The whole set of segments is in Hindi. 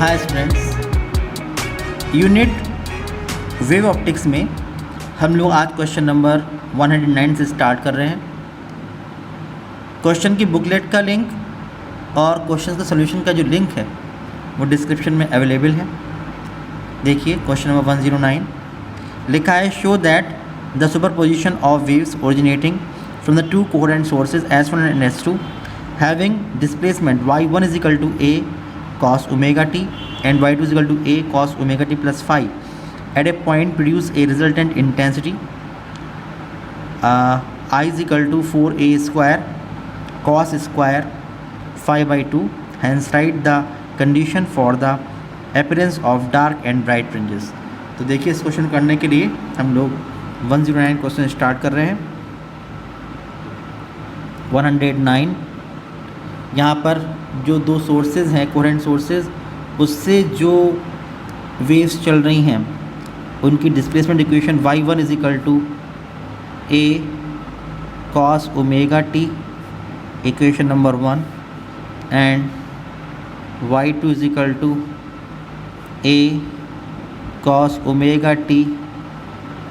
Hi students, unit wave optics में हम लोग आज क्वेश्चन नंबर 109 से स्टार्ट कर रहे हैं। क्वेश्चन की बुकलेट का लिंक और क्वेश्चन का सॉल्यूशन का जो लिंक है वो डिस्क्रिप्शन में अवेलेबल है। देखिए क्वेश्चन नंबर 109 लिखा है, show that the superposition of waves originating from the two coherent sources S1 and S2 having displacement y1 is equal to a cos omega t and y2 is equal to a cos omega t plus phi at a point produce a resultant intensity I is equal to 4a square cos square phi by 2. Hence write the condition for the appearance of dark and bright fringes. तो देखिए इस क्वेश्चन करने के लिए हम लोग 109 क्वेश्चन स्टार्ट कर रहे हैं। 109 यहाँ पर जो दो सोर्सेज हैं कोहेरेंट सोर्सेज, उससे जो वेव्स चल रही हैं उनकी displacement equation y1 is equal to a cos omega t equation number 1 and y2 is equal to a cos omega t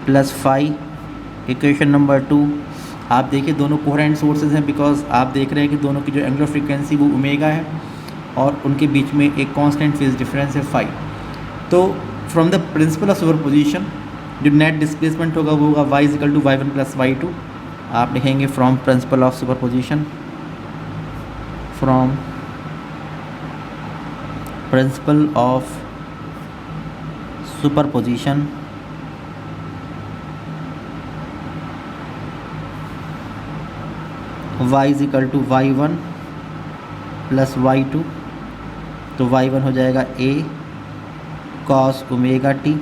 plus phi equation number 2। आप देखिए दोनों कोहेरेंट सोर्सेज हैं बिकॉज आप देख रहे हैं कि दोनों की जो एंगुलर फ्रीक्वेंसी वो ओमेगा है और उनके बीच में एक कांस्टेंट फेज डिफरेंस है फाई। तो from the principle of superposition जो नेट डिस्प्लेसमेंट होगा वो होगा y is equal to y1 plus y2। आप लिखेंगे from principle of superposition, from principle of superposition y is equal to y1 plus y2। तो y1 हो जाएगा a cos omega t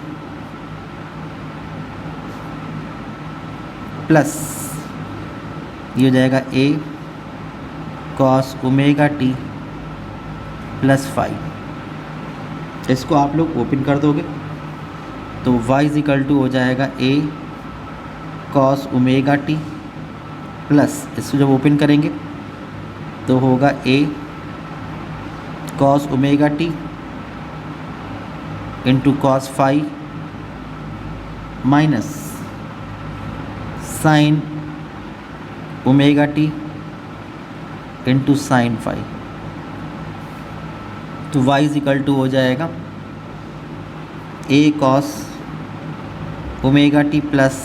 plus ये हो जाएगा a cos omega t plus phi. इसको आप लोग ओपन कर दोगे तो y इज इक्वल टू हो जाएगा a cos omega t plus इसको जब ओपन करेंगे तो होगा a cos omega t into cos phi minus sine omega t into sine phi. तो y इज इक्वल टू हो जाएगा a cos omega t plus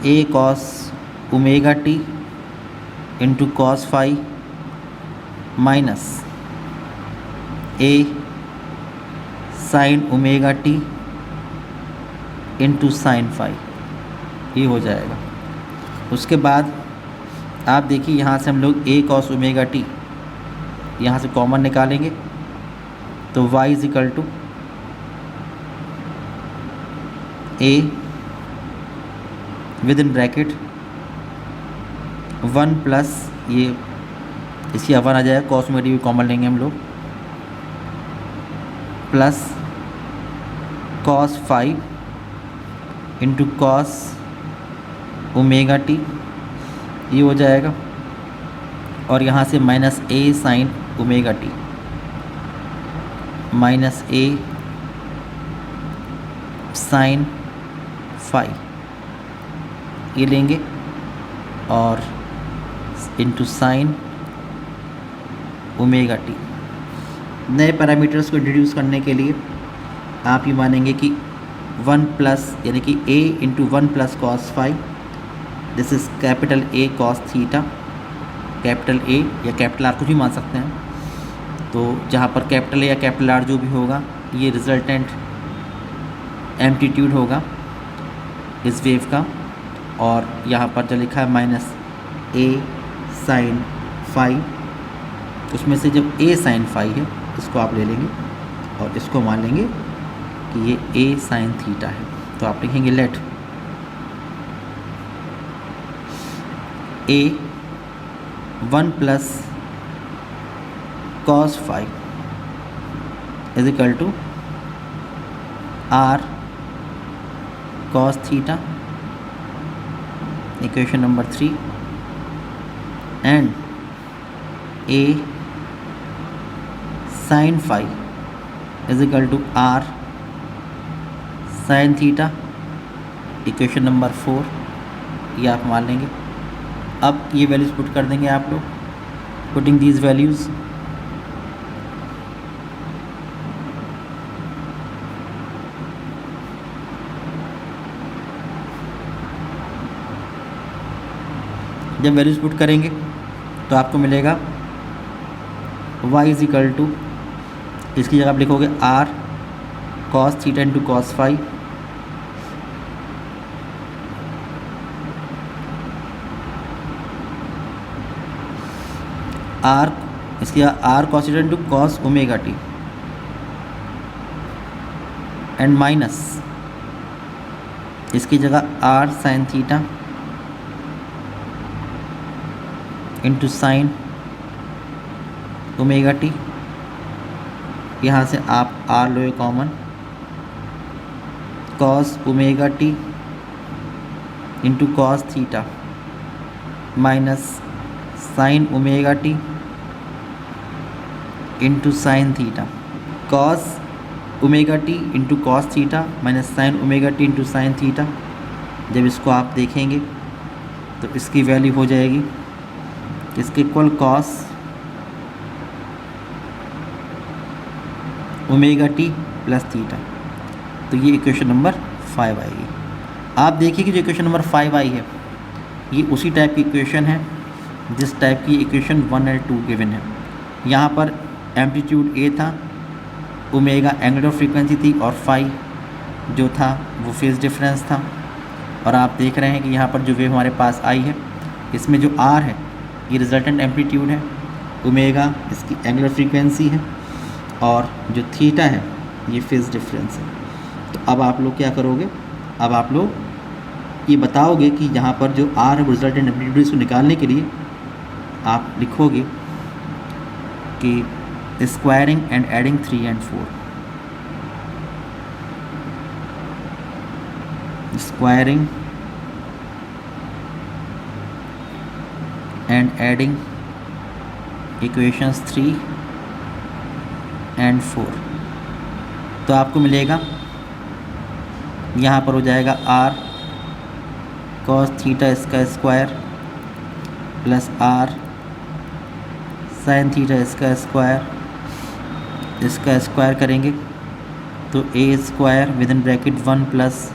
a cos omega t into cos phi minus a sine omega t into sine phi, ये हो जाएगा। उसके बाद आप देखिए यहाँ से हम लोग a कॉस ओमेगा t यहाँ से कॉमन निकालेंगे तो y is equal to a within bracket 1 plus ये इसकी 1 आ जाएगा, कॉस ओमेगा टी भी कॉमन लेंगे हम लोग, plus cos 5 into cos omega t, ये हो जाएगा। और यहाँ से minus a sine omega t minus a sine phi, ये लेंगे और इंटू साइन ओमेगा टी। नए पैरामीटर्स को इंट्रोड्यूस करने के लिए आप ये मानेंगे कि 1 प्लस यानी कि a into 1 plus cos phi, this is capital A cos theta, capital A या कैपिटल R कुछ भी मान सकते हैं। तो जहाँ पर कैपिटल A या कैपिटल R जो भी होगा ये रिजल्टेंट एम्पलीट्यूड होगा इस वेव का। और यहाँ पर जो लिखा है माइनस a साइन फाई, उसमें से जब a साइन फाई है इसको आप ले लेंगे और इसको मान लेंगे कि ये a साइन थीटा है। तो आप लिखेंगे let a 1 plus cos phi is equal to r cos theta equation number 3 and a sin phi is equal to R sine theta, equation number 4 ये आप मान लेंगे। अब ये वैल्यूज़ पुट कर देंगे आप लोग, पुटिंग दीज वैल्यूज़, जब वैल्यूज़ पुट करेंगे तो आपको मिलेगा y इज इक्वल टू, इसकी जगह आप लिखोगे r cos theta into cos phi, r इसकी जगह r cos theta into cos omega t, and minus इसकी जगह r sin theta into sine omega t, यहाँ से आप आर लोगे common, cos omega t into cos theta minus sine omega t into sine theta, cos omega t into cos theta minus sine omega t into sine theta. जब इसको आप देखेंगे तो इसकी वैल्यू हो जाएगी इसके equal cos omega T plus theta. तो ये इक्वेशन नंबर 5 आएगी। आप देखिए कि जो इक्वेशन नंबर 5 आई है ये उसी टाइप की इक्वेशन है जिस टाइप की इक्वेशन 1 और 2 गिवन है। यहाँ पर एम्पलीट्यूड ए था, ओमेगा एंगुलर फ्रीक्वेंसी थी और फाई जो था वो फेज डिफरेंस था। और आप देख रहे हैं कि यहाँ पर जो वेव हमारे पास आई है इसमें जो आर है ये रिजल्टेंट एम्पलीट्यूड है, ओमेगा इसकी एंगुलर फ्रीक्वेंसी है और जो थीटा है ये फेज डिफरेंस है। तो अब आप लोग क्या करोगे, अब आप लोग ये बताओगे कि यहाँ पर जो आर है रिजल्टेंट एम्पलीट्यूड, इसको निकालने के लिए आप लिखोगे कि squaring and adding 3 and 4, squaring and adding equations 3 and 4। तो आपको मिलेगा यहाँ पर हो जाएगा आर कॉस थीटा इसका square plus r sine theta इसका स्क्वायर, इसका स्क्वायर करेंगे तो a square within bracket 1 plus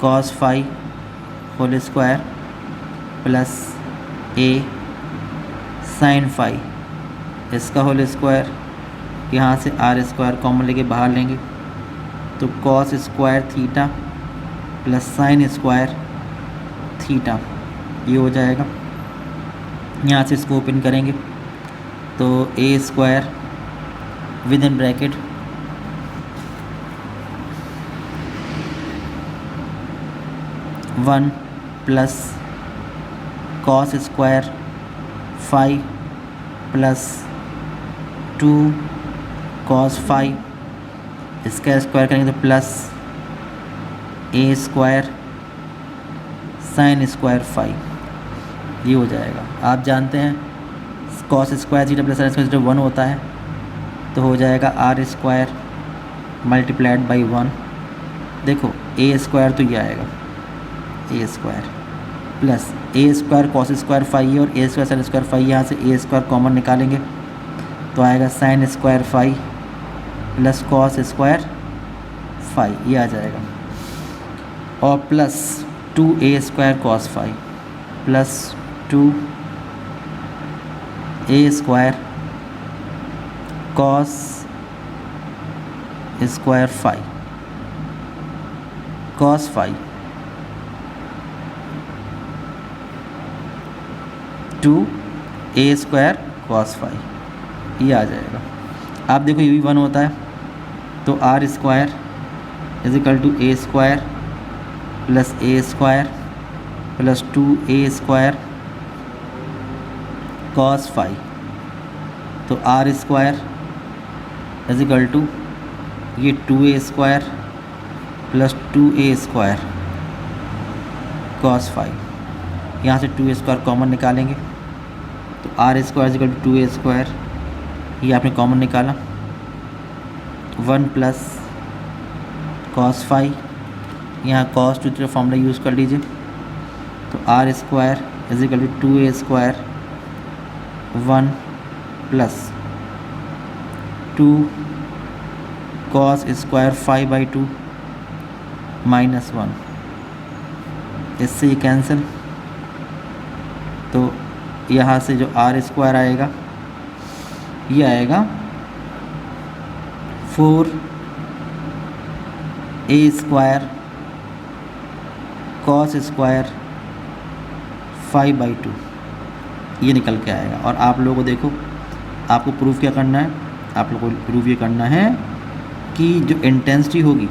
cos phi whole square plus a sine phi इसका होल स्क्वायर, यहाँ से आर स्क्वायर कॉमन लेके बाहर लेंगे तो cos square theta plus sine square theta ये हो जाएगा। यहाँ से इसको ओपन करेंगे तो a square within bracket 1 plus cos square phi plus 2 cos phi, इसका स्क्वायर करेंगे तो प्लस ए स्क्वायर साइन स्क्वायर फाई ये हो जाएगा। आप जानते हैं cos square theta plus sine square theta 1 होता है तो हो जाएगा आर स्क्वायर मल्टीप्लाइड बाई 1। देखो ए स्क्वायर तो ये आएगा A square plus A square cos square phi और A square sine square phi, यहाँ से ए स्क्वायर कॉमन निकालेंगे तो आएगा sine square phi plus cos square phi ये आ जाएगा और plus 2a square cos phi plus 2a square cos square phi cos phi 2a square cos phi ये आ जाएगा। आप देखो ये भी 1 होता है तो r square is equal to a square plus A square plus 2a square cos phi, तो r square is equal to ये 2a square plus 2a square cos phi, यहाँ से 2a स्क्वायर कॉमन निकालेंगे तो r square is equal to 2a square ये आपने कॉमन निकाला 1 प्लस कॉस फाई, यहाँ cos two theta formula use कर लीजिए, तो r square is equal to 2a square 1 plus 2 cos square 5/2 minus 1, इससे ये कैंसिल, तो यहाँ से जो आर स्क्वायर आएगा ये आएगा 4a स्क्वायर कॉस स्क्वायर 5/2, ये निकल के आएगा। और आप लोगों को देखो, आपको प्रूफ क्या करना है, आप लोगों को प्रूफ ये करना है कि जो इंटेंसिटी होगी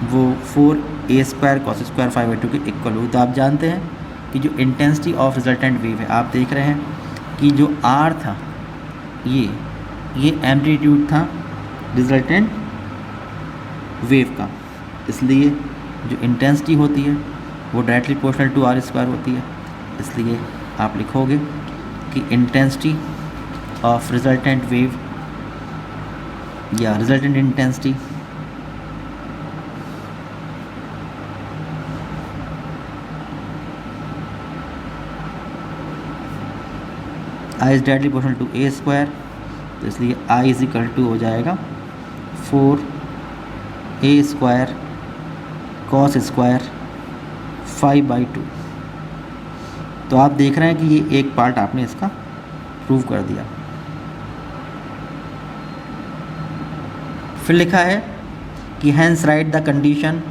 वो 4a स्क्वायर कॉस स्क्वायर 5/2 के इक्वल होगी। तो आप जानते हैं कि जो इंटेंसिटी ऑफ रिजल्टेंट वेव है, आप देख रहे हैं कि जो r था ये एम्पलीट्यूड था रिजल्टेंट वेव का, इसलिए जो इंटेंसिटी होती है वो directly proportional to R square होती है। इसलिए आप लिखोगे कि इंटेंसिटी ऑफ रिजल्टेंट वेव या resultant intensity I is directly proportional to a square, तो इसलिए I इज इक्वल टू हो जाएगा 4a स्क्वायर कॉस स्क्वायर 5/2। तो आप देख रहे हैं कि ये एक पार्ट आपने इसका प्रूव कर दिया। फिर लिखा है कि hence write the condition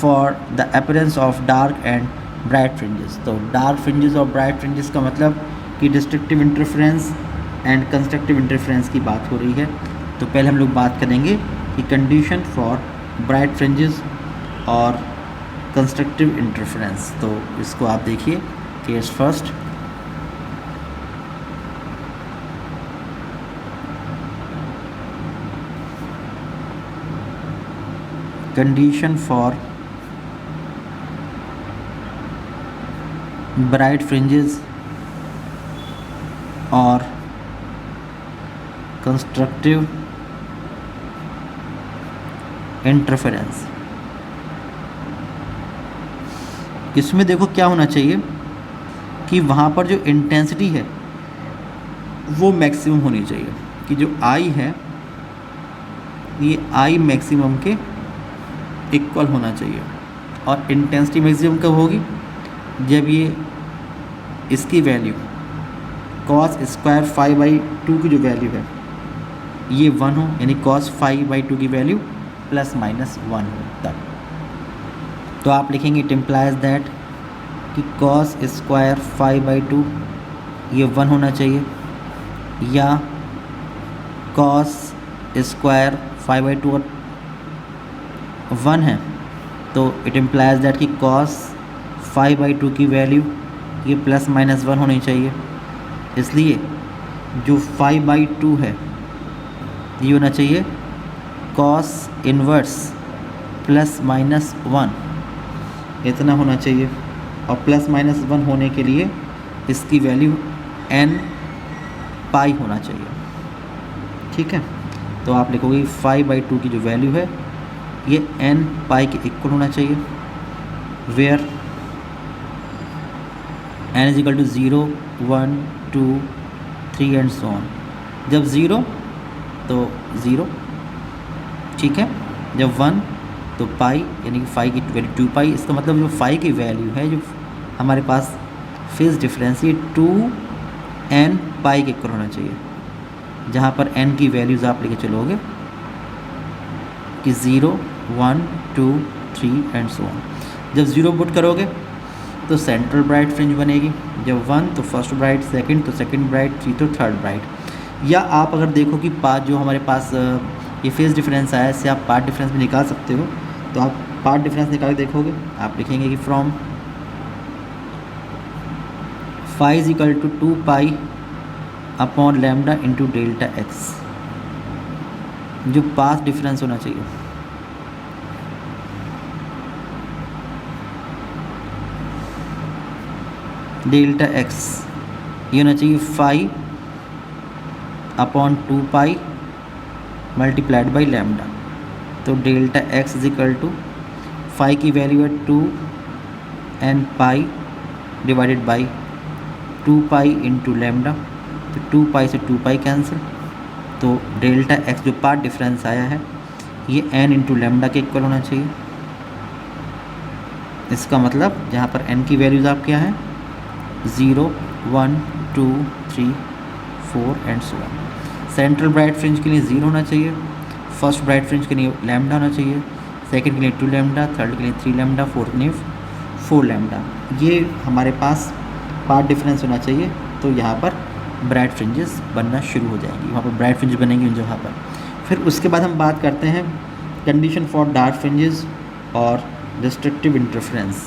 for the appearance of dark and bright fringes. तो डार्क फ्रिंजेस और ब्राइट फ्रिंजेस का मतलब कि destructive interference and constructive interference की बात हो रही है। तो पहले हम लोग बात करेंगे कि कंडीशन फॉर ब्राइट फ्रिंजेस और कंस्ट्रक्टिव इंटरफेरेंस। तो इसको आप देखिए, case first, condition for bright fringes और कंस्ट्रक्टिव इंटरफेरेंस। इसमें देखो क्या होना चाहिए कि वहाँ पर जो इंटेंसिटी है वो मैक्सिमम होनी चाहिए, कि जो आई है ये आई मैक्सिमम के इक्वल होना चाहिए। और इंटेंसिटी मैक्सिमम कब होगी, जब ये इसकी वैल्यू कॉस स्क्वायर 5/2 की जो वैल्यू है ये 1 हो, यानी कॉस 5/2 की वैल्यू ±1 हो तब। तो आप लिखेंगे इट इम्प्लाइज दैट कि कॉस स्क्वायर 5/2 ये 1 होना चाहिए, या कॉस स्क्वायर 5/2 और 1 है, तो इट इम्प्लाइज दैट कि कॉस 5/2 की वैल्यू ये ±1 होनी चाहिए। इसलिए जो 5/2 है ये होना चाहिए कॉस इन्वर्स ±1, इतना होना चाहिए। और ±1 होने के लिए इसकी वैल्यू n पाई होना चाहिए, ठीक है। तो आप लिखोगे 5/2 की जो वैल्यू है ये n पाई के इक्वल होना चाहिए, where n is equal to 0, 1, 2, 3 and so on. जब 0 तो 0, ठीक है, जब 1 तो पाई, यानी कि फाई की वैल्यू 2 पाई। इसका मतलब जो फाई की वैल्यू है, जो हमारे पास फेज डिफरेंस, ये 2n पाई के इक्वल होना चाहिए, जहाँ पर n की वैल्यूज़ आप लेके चलोगे कि 0, 1, 2, 3 एंड सो ऑन। जब 0 पुट करोगे तो सेंट्रल ब्राइट फ्रिंज बनेगी, जब 1 तो फर्स्ट ब्राइट, सेकंड तो सेकंड ब्राइट, 3 तो थर्ड ब्राइट। या आप अगर देखो कि पार्ट जो हमारे पास ये फेज डिफरेंस आया है, इससे आप पार्ट डिफरेंस भी निकाल सकते हो। तो आप पार्ट डिफरेंस निकाल के देखोगे, आप लिखेंगे कि from phi is equal to 2 pi upon lambda into delta x, जो पाथ डिफरेंस होना चाहिए डेल्टा एक्स, ये होना चाहिए 5 upon 2 pi multiplied by lambda. तो delta x is equal to phi की वैल्यू है 2n pi divided by 2 pi into lambda, तो 2 पाई से 2 पाई कैंसिल, तो डेल्टा एक्स जो पार्ट डिफरेंस आया है ये n इंटू लेमडा के इक्वल होना चाहिए। इसका मतलब जहाँ पर n की वैल्यूज़ आप क्या है 0, 1, 2, 3, 4 and so on. Central bright fringe के लिए 0 होना चाहिए, फर्स्ट ब्राइट फ्रिंज के लिए लैम्डा होना चाहिए, सेकंड के लिए 2 लैम्डा, थर्ड के लिए 3 लैम्डा, फोर्थ के लिए 4 लैम्डा। ये हमारे पास पार्ट डिफरेंस होना चाहिए, तो यहाँ पर ब्राइट फ्रिंजेस बनना शुरू हो जाएंगी, वहाँ पर ब्राइट फ्रिंज बनेंगी उन जगह पर। फिर उसके बाद हम बात करते हैं कंडीशन फॉर डार्क फ्रिंजेस और डिस्ट्रक्टिव इंटरफेरेंस।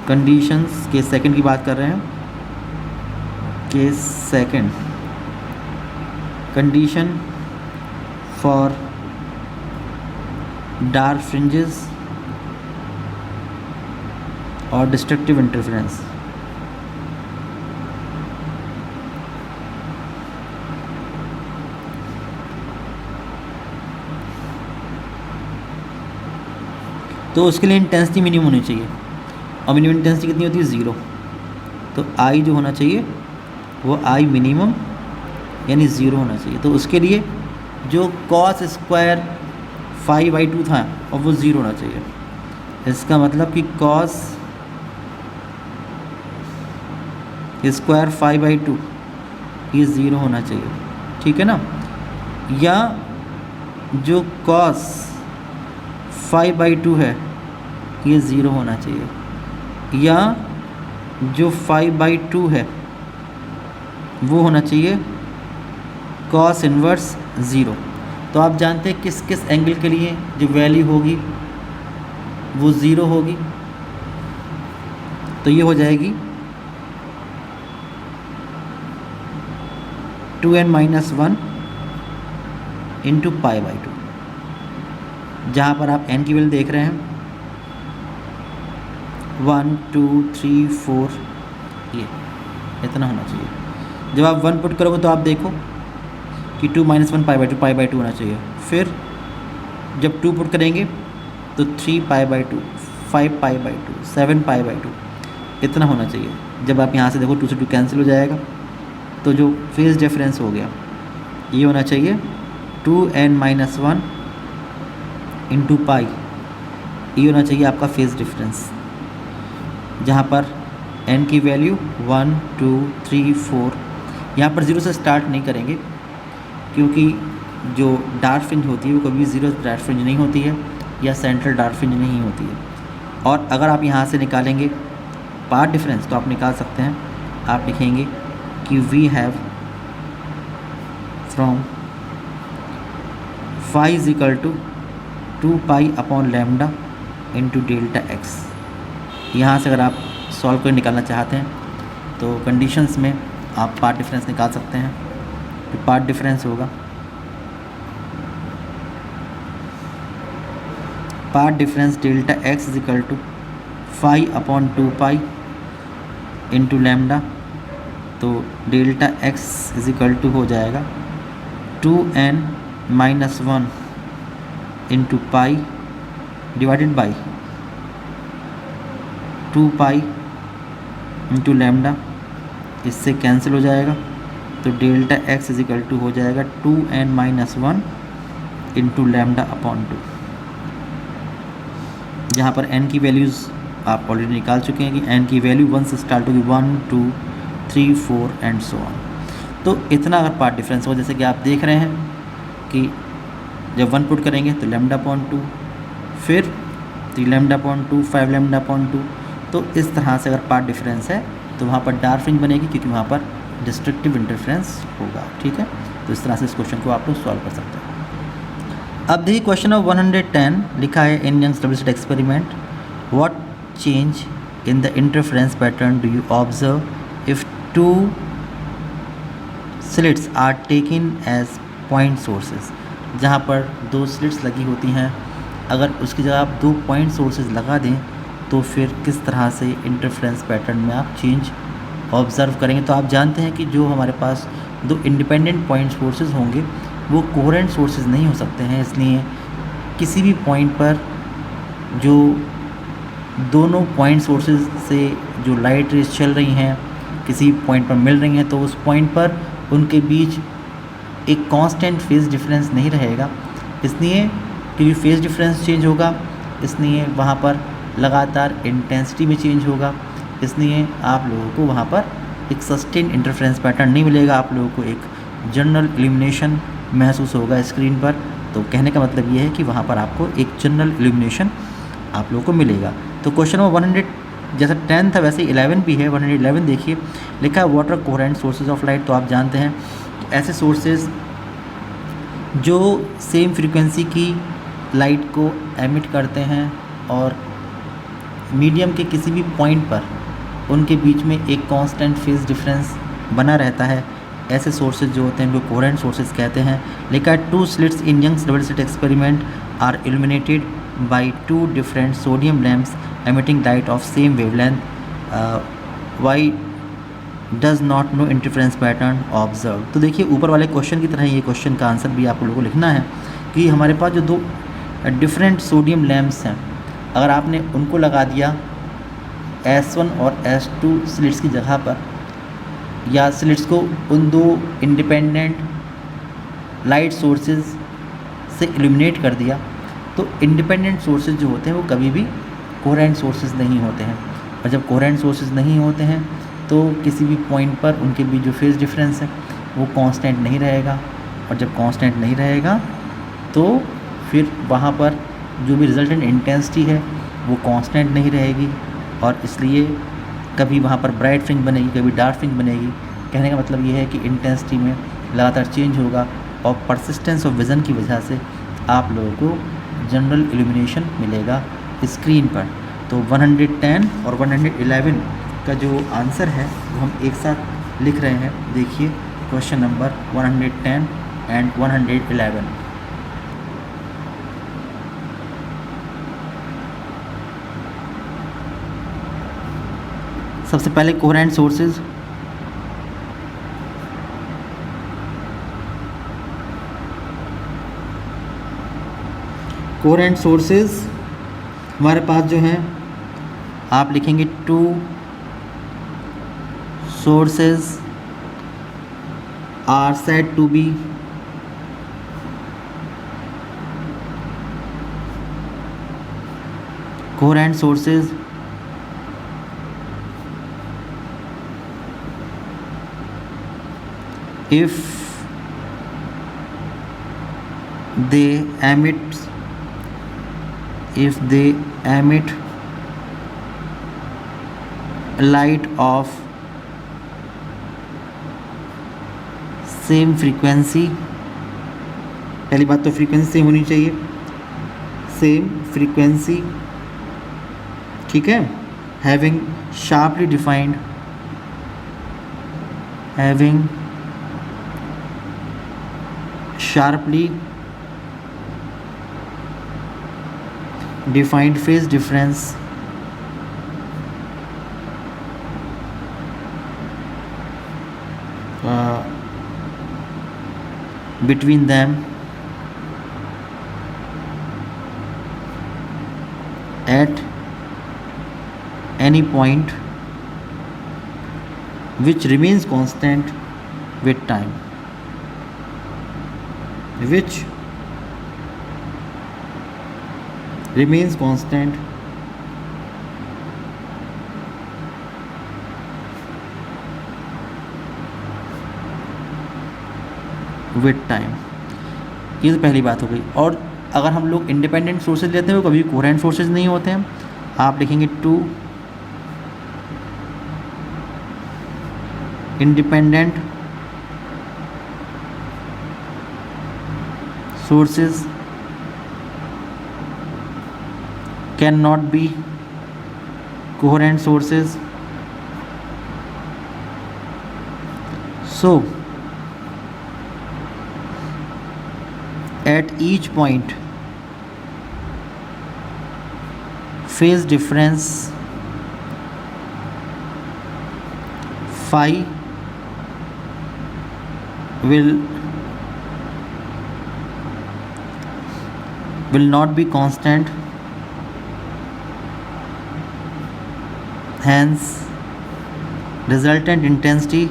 कंडीशंस के सेकंड की बात कर रहे हैं। Case second, condition for dark fringes और डिस्ट्रक्टिव इंटरफेरेंस। तो उसके लिए इंटेंसिटी मिनिमम होनी चाहिए, और मिनिमम इंटेंसिटी कितनी होती है 0। तो आई जो होना चाहिए वो आई मिनिमम यानी 0 होना चाहिए। तो उसके लिए जो कॉस स्क्वायर 5/2 था और वो 0 होना चाहिए। इसका मतलब कि कॉस स्क्वायर 5/2 ये 0 होना चाहिए, ठीक है ना। या जो कॉस 5/2 है ये 0 होना चाहिए, या जो 5/2 है वो होना चाहिए कॉस इन्वर्स 0। तो आप जानते हैं किस किस एंगल के लिए जो वैल्यू होगी वो 0 होगी। तो ये हो जाएगी 2n-1 इंटू π/2, जहाँ पर आप n की वैल्यू देख रहे हैं 1, 2, 3, 4, ये इतना होना चाहिए। जब आप 1 पुट करोगे तो आप देखो कि 2-1 π/2 होना चाहिए। फिर जब 2 पुट करेंगे तो 3 π/2, 5 π/2, 7 π/2 इतना होना चाहिए। जब आप यहाँ से देखो 2 से 2 कैंसिल हो जाएगा, तो जो फेज डिफरेंस हो गया ये होना चाहिए 2n-1 इंटू पाई, ये होना चाहिए आपका फेज डिफरेंस, जहाँ पर n की वैल्यू 1, 2, 3, 4। यहाँ पर 0 से स्टार्ट नहीं करेंगे, क्योंकि जो डार्क फ्रिंज होती है वो कभी 0 डार्क फ्रिंज नहीं होती है या सेंट्रल डार्क फ्रिंज नहीं होती है। और अगर आप यहाँ से निकालेंगे पार्ट डिफरेंस तो आप निकाल सकते हैं। आप लिखेंगे कि we have from phi is equal to 2 pi upon lambda into delta X. यहाँ से अगर आप सॉल्व कर निकालना चाहते हैं तो कंडीशंस में आप पार्ट डिफरेंस निकाल सकते हैं। तो पार्ट डिफरेंस होगा part difference delta x is equal to phi upon 2 pi into lambda. तो delta x is equal to हो जाएगा 2n-1 into pi divided by 2 pi into lambda, इससे कैंसिल हो जाएगा। तो delta x is equal to हो जाएगा 2n-1 इंटू लैम्डा अपॉन 2, जहाँ पर n की वैल्यूज़ आप ऑलरेडी निकाल चुके हैं कि n की वैल्यू 1 से स्टार्ट होगी 1, 2, 3, 4 एंड सो ऑन। तो इतना अगर पार्ट डिफरेंस हो, जैसे कि आप देख रहे हैं कि जब 1 पुट करेंगे तो लैम्डा अपॉन 2, फिर 3 लैम्डा अपॉन 2, 5 लैम्डा अपॉन 2। तो इस तरह से अगर पार्ट डिफरेंस है तो वहाँ पर डार्क फ्रिंज बनेगी, क्योंकि वहाँ पर डिस्ट्रक्टिव इंटरफेरेंस होगा, ठीक है। तो इस तरह से इस क्वेश्चन को आप लोग सॉल्व कर सकते हैं। अब देखिए क्वेश्चन नंबर 110 लिखा है in Young's double slit experiment what change in the interference pattern do you observe if 2 slits are taken as point sources. जहाँ पर 2 स्लिट्स लगी होती हैं, अगर उसकी जगह आप 2 पॉइंट सोर्सेज लगा दें तो फिर किस तरह से इंटरफेरेंस पैटर्न में आप चेंज ऑब्ज़र्व करेंगे। तो आप जानते हैं कि जो हमारे पास 2 इंडिपेंडेंट पॉइंट सोर्सेज होंगे वो कोहेरेंट सोर्सेज नहीं हो सकते हैं। इसलिए किसी भी पॉइंट पर जो दोनों पॉइंट सोर्सेज से जो लाइट रेज चल रही हैं किसी पॉइंट पर मिल रही हैं, तो उस पॉइंट पर उनके बीच एक कांस्टेंट फेज डिफरेंस नहीं रहेगा। इसलिए क्योंकि फेज डिफरेंस चेंज होगा, इसलिए वहाँ पर लगातार इंटेंसिटी में चेंज होगा। इसलिए आप लोगों को वहाँ पर एक सस्टेन इंटरफेरेंस पैटर्न नहीं मिलेगा, आप लोगों को एक जनरल इल्यूमिनेशन महसूस होगा स्क्रीन पर। तो कहने का मतलब ये है कि वहाँ पर आपको एक जनरल इल्यूमिनेशन आप लोगों को मिलेगा। तो क्वेश्चन नंबर 100 जैसा 10 था वैसे 11 भी है। 111 देखिए, लिखा है water coherent sources of light. तो आप जानते हैं ऐसे सोर्सेज जो सेम फ्रीक्वेंसी की लाइट को एमिट करते हैं और मीडियम के किसी भी पॉइंट पर उनके बीच में एक कांस्टेंट फेज डिफरेंस बना रहता है, ऐसे सोर्सेज जो होते हैं वो कोहेरेंट सोर्सेज कहते हैं। लिखा है 2 slits in Young's double slit experiment are illuminated by 2 different sodium lamps emitting light of same wavelength. Why does not no interference pattern observed? तो देखिए ऊपर वाले क्वेश्चन की तरह ये क्वेश्चन का आंसर भी आप लोगों को लिखना है कि हमारे पास जो 2 डिफरेंट सोडियम लैम्प्स हैं, अगर आपने उनको लगा दिया S1 और S2 स्लिट्स की जगह पर, या स्लिट्स को उन 2 इंडिपेंडेंट लाइट सोर्सेज से इल्यूमिनेट कर दिया, तो इंडिपेंडेंट सोर्सेज जो होते हैं वो कभी भी कोहेरेंट सोर्सेज नहीं होते हैं। और जब कोहेरेंट सोर्सेज नहीं होते हैं तो किसी भी पॉइंट पर उनके बीच जो फेज डिफरेंस है वो कांस्टेंट नहीं रहेगा, और जब कांस्टेंट नहीं रहेगा तो फिर वहाँ पर जो भी रिजल्टेंट इंटेंसिटी है वो कांस्टेंट नहीं रहेगी, और इसलिए कभी वहाँ पर ब्राइट फ्रिंज बनेगी, कभी डार्क फ्रिंज बनेगी। कहने का मतलब ये है कि इंटेंसिटी में लगातार चेंज होगा, और परसिस्टेंस ऑफ विज़न की वजह से आप लोगों को जनरल इल्यूमिनेशन मिलेगा स्क्रीन पर। तो 110 और 111 का जो आंसर है वो हम एक साथ लिख रहे हैं। देखिए क्वेश्चन नंबर 110 एंड 111। सबसे पहले कोहेरेंट सोर्सेज। कोहेरेंट सोर्सेज हमारे पास जो हैं, आप लिखेंगे 2 sources are said to be coherent sources if they emit light of same frequency. पहली बात तो फ्रीक्वेंसी सेम होनी चाहिए, सेम फ्रीक्वेंसी, ठीक है। Having sharply defined phase difference between them at any point which remains constant with time, which remains constant with time. ये तो पहली बात हो गई। और अगर हम लोग इंडिपेंडेंट सोर्सेज लेते हैं वो कभी कोहेरेंट सोर्सेज नहीं होते हैं। आप लिखेंगे 2 independent sources cannot be coherent sources. So at each point phase difference phi will will not be constant, hence resultant intensity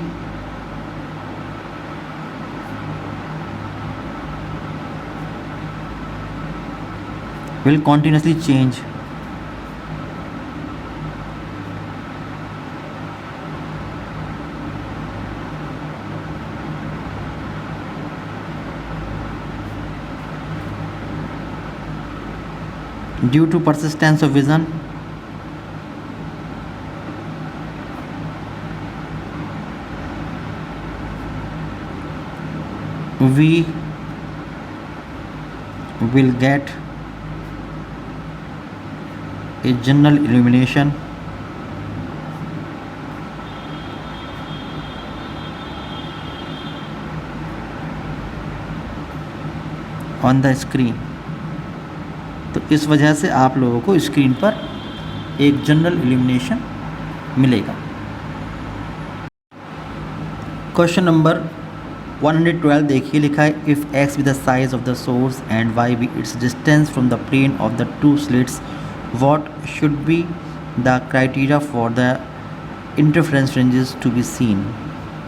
will continuously change. Due to persistence of vision, we will get a general illumination on the screen. तो इस वजह से आप लोगों को स्क्रीन पर एक जनरल इल्यूमिनेशन मिलेगा। क्वेश्चन नंबर 112 देखिए, लिखा है if x be the size of the source and y be its distance from the plane of the two slits, what should be the criteria for the interference fringes to be seen?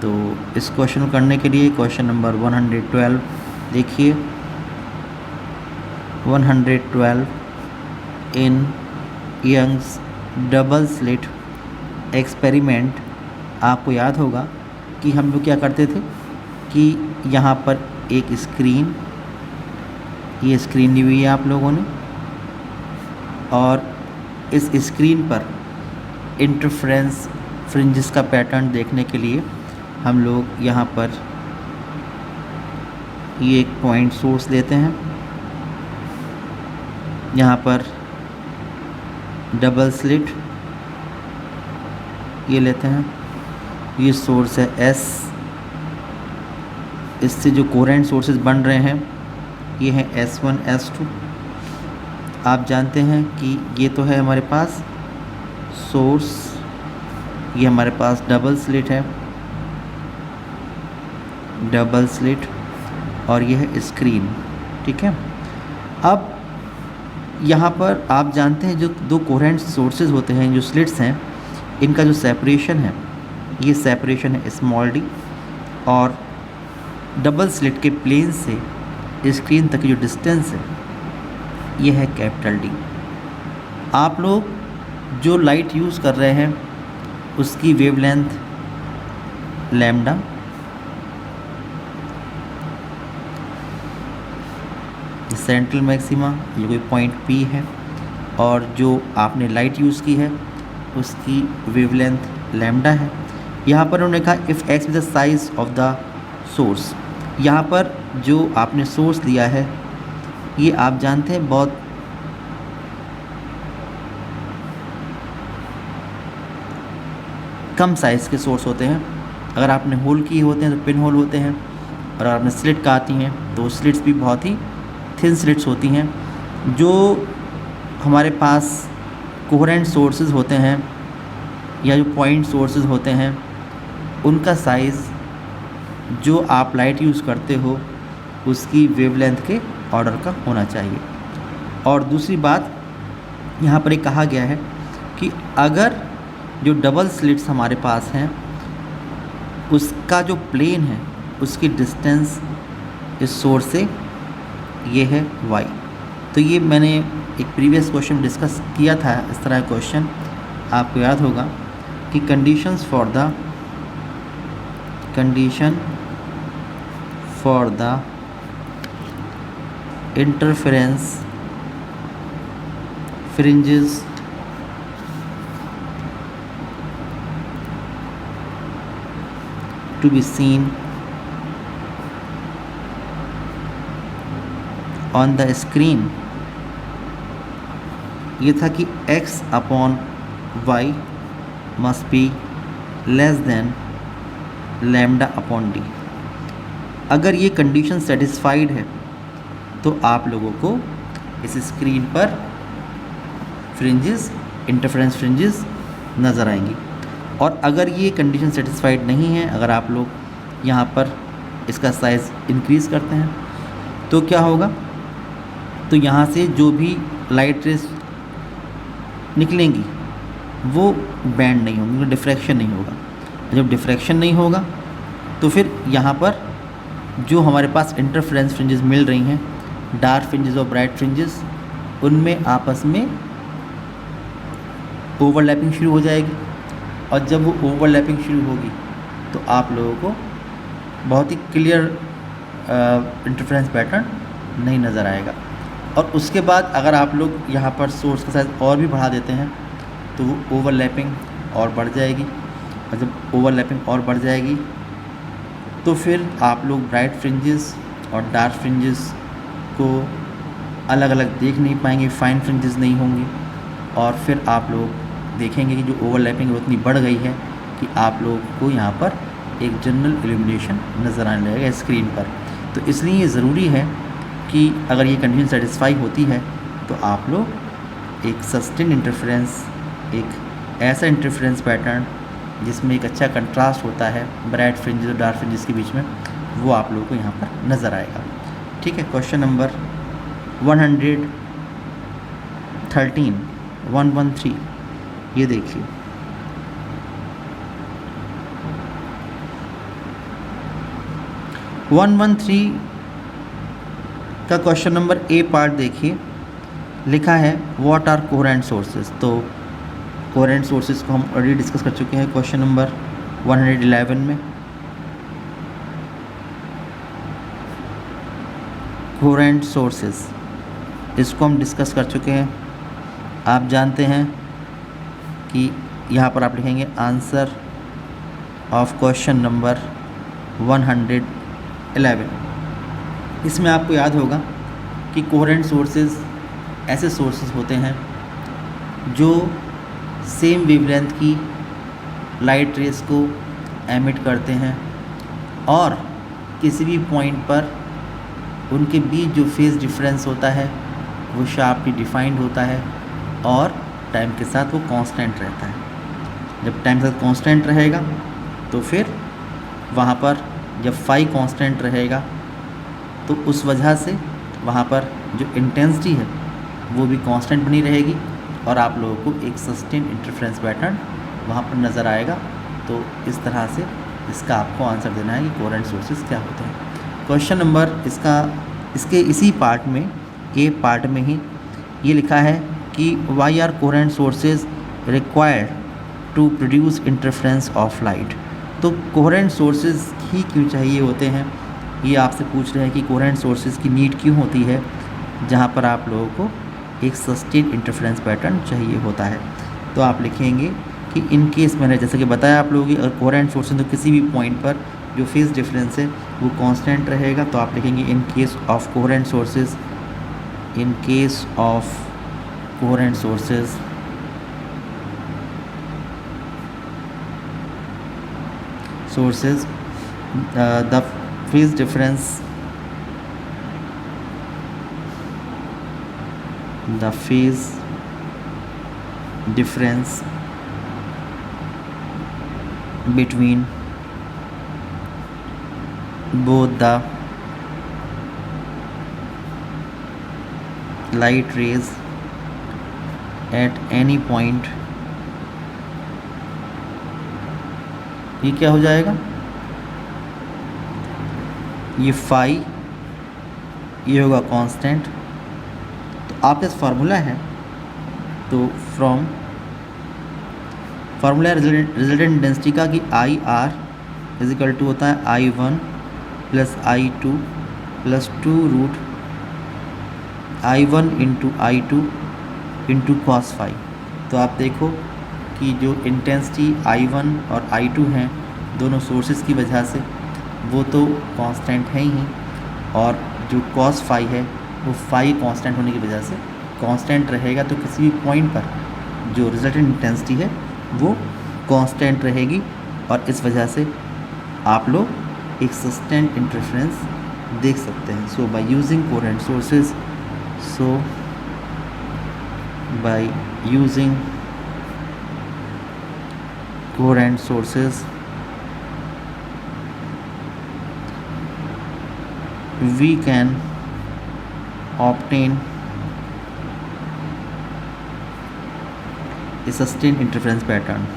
तो इस क्वेश्चन को करने के लिए क्वेश्चन नंबर 112 देखिए। 112 in Young's double slit experiment, आपको याद होगा कि हम लोग क्या करते थे कि यहाँ पर एक स्क्रीन, ये स्क्रीन ली हुई है आप लोगों ने, और इस स्क्रीन पर इंटरफ्रेंस फ्रिंजेस का पैटर्न देखने के लिए हम लोग यहाँ पर ये एक पॉइंट सोर्स लेते हैं, यहाँ पर डबल स्लिट ये लेते हैं, ये सोर्स है S, इससे जो कोरेंट सोर्सेज बन रहे हैं ये हैं S1 S2। आप जानते हैं कि ये तो है हमारे पास सोर्स, ये हमारे पास डबल स्लिट है, डबल स्लिट, और ये है स्क्रीन, ठीक है। अब यहाँ पर आप जानते हैं जो दो कोहेरेंट सोर्सेज होते हैं, जो स्लिट्स हैं, इनका जो सेपरेशन है, ये सेपरेशन है स्मॉल d, और डबल स्लिट के प्लेन से स्क्रीन तक की जो डिस्टेंस है ये है कैपिटल D। आप लोग जो लाइट यूज़ कर रहे हैं उसकी वेवलेंथ लैम्डा, सेंट्रल मैक्सिमा ये कोई पॉइंट P है, और जो आपने लाइट यूज़ की है उसकी वेवलेंथ लैम्डा है। यहाँ पर उन्होंने कहा if x is the size of the source, यहाँ पर जो आपने सोर्स लिया है ये आप जानते हैं बहुत कम साइज़ के सोर्स होते हैं। अगर आपने होल किए होते हैं तो पिन होल होते हैं, और अगर आपने स्लिट का आती हैं तो स्लिट्स भी बहुत ही थिन स्लिट्स होती हैं। जो हमारे पास कोहेरेंट सोर्सेज होते हैं या जो पॉइंट सोर्सेज होते हैं उनका साइज़ जो आप लाइट यूज़ करते हो उसकी वेवलेंथ के ऑर्डर का होना चाहिए। और दूसरी बात यहाँ पर एक कहा गया है कि अगर जो डबल स्लिट्स हमारे पास हैं उसका जो प्लेन है उसकी डिस्टेंस इस सोर्स से ये है y। तो ये मैंने एक प्रीवियस क्वेश्चन डिस्कस किया था, इस तरह क्वेश्चन आपको याद होगा कि condition for the interference fringes to be seen on the screen, ये था कि x upon y must be less than lambda upon d। अगर ये कंडीशन सेटिस्फाइड है तो आप लोगों को इस स्क्रीन पर फ्रिंजेस, इंटरफेरेंस फ्रिंजेस नज़र आएंगी। और अगर ये कंडीशन सेटिस्फाइड नहीं है, अगर आप लोग यहाँ पर इसका साइज़ इंक्रीज़ करते हैं तो क्या होगा, तो यहाँ से जो भी लाइट रेस निकलेंगी वो बैंड नहीं होंगी, डिफ्रैक्शन नहीं होगा। जब डिफ्रैक्शन नहीं होगा तो फिर यहाँ पर जो हमारे पास इंटरफेरेंस फ्रिंजेस मिल रही हैं, डार्क फ्रिंजेस और ब्राइट फ्रिंजेस, उनमें आपस में ओवरलैपिंग शुरू हो जाएगी। और जब वो ओवरलैपिंग शुरू होगी तो आप लोगों को बहुत ही क्लियर इंटरफेरेंस पैटर्न नहीं नज़र आएगा। और उसके बाद अगर आप लोग यहाँ पर सोर्स का साइज़ और भी बढ़ा देते हैं तो वो ओवरलैपिंग और बढ़ जाएगी। और जब ओवरलैपिंग और बढ़ जाएगी तो फिर आप लोग ब्राइट फ्रिंजेस और डार्क फ्रिंजेस को अलग अलग देख नहीं पाएंगे, फाइन फ्रिंजेस नहीं होंगी। और फिर आप लोग देखेंगे कि जो ओवरलैपिंग उतनी बढ़ गई है कि आप लोग को यहाँ पर एक जनरल इल्यूमिनेशन नज़र आने लगेगा स्क्रीन पर। तो इसलिए ये ज़रूरी है कि अगर ये कंडीशन सेटिस्फाई होती है तो आप लोग एक सस्टेन इंटरफेरेंस, एक ऐसा इंटरफेरेंस पैटर्न जिसमें एक अच्छा कंट्रास्ट होता है ब्राइट फ्रिंजेस और डार्क फ्रिंजेस के बीच में, वो आप लोगों को यहाँ पर नज़र आएगा। ठीक है, क्वेश्चन नंबर 113 ये देखिए। वन थ्री का क्वेश्चन नंबर ए पार्ट देखिए, लिखा है व्हाट आर कोहेरेंट सोर्सेज। तो कोहेरेंट सोर्सेज को हम ऑलरेडी डिस्कस कर चुके हैं क्वेश्चन नंबर 111 में। कोहेरेंट सोर्सेज इसको हम डिस्कस कर चुके हैं। आप जानते हैं कि यहाँ पर आप लिखेंगे आंसर ऑफ क्वेश्चन नंबर 111। इसमें आपको याद होगा कि कोहेरेंट सोर्सेज ऐसे सोर्सेज होते हैं जो सेम वेवलेंथ की लाइट रेस को एमिट करते हैं और किसी भी पॉइंट पर उनके बीच जो फेज़ डिफरेंस होता है वो शार्पली डिफाइंड होता है और टाइम के साथ वो कांस्टेंट रहता है। जब टाइम के साथ कांस्टेंट रहेगा तो फिर वहाँ पर जब फाई कांस्टेंट रहेगा तो उस वजह से वहाँ पर जो इंटेंसिटी है वो भी कांस्टेंट बनी रहेगी और आप लोगों को एक सस्टेन इंटरफेरेंस पैटर्न वहाँ पर नज़र आएगा। तो इस तरह से इसका आपको आंसर देना है कि कोहेरेंट सोर्सेज क्या होते हैं। क्वेश्चन नंबर इसके इसी पार्ट में, ए पार्ट में ही ये लिखा है कि why are coherent sources required to produce interference of light. तो कोहेरेंट सोर्सेज ही क्यों चाहिए होते हैं, ये आपसे पूछ रहे हैं कि कोहेरेंट सोर्सेज की नीड क्यों होती है जहाँ पर आप लोगों को एक सस्टेन इंटरफेरेंस पैटर्न चाहिए होता है। तो आप लिखेंगे कि इन केस मैंने जैसे कि बताया आप लोगों की, अगर कोहेरेंट सोर्सेज तो किसी भी पॉइंट पर जो फेज डिफरेंस है वो कांस्टेंट रहेगा। तो आप लिखेंगे in case of coherent sources, in case of coherent sources the phase difference between both the light rays at any point, ये क्या हो जाएगा, ये फाई, ये होगा कांस्टेंट। तो आपके पास फार्मूला है, तो फ्रॉम फार्मूला रिजल्टेंट डेंसिटी का कि I R is equal to होता है I1 plus I2 plus 2 root I1 into I2 into cos phi. तो आप देखो कि जो इंटेंसिटी I1 और I2 हैं दोनों सोर्सेज की वजह से वो तो कांस्टेंट है ही, और जो कॉस फाई है वो फाई कांस्टेंट होने की वजह से कांस्टेंट रहेगा। तो किसी भी पॉइंट पर जो रिजल्टेंट इंटेंसिटी है वो कांस्टेंट रहेगी और इस वजह से आप लोग एक सस्टेन इंटरफेरेंस देख सकते हैं। So by using coherent sources, we can obtain a sustained interference pattern.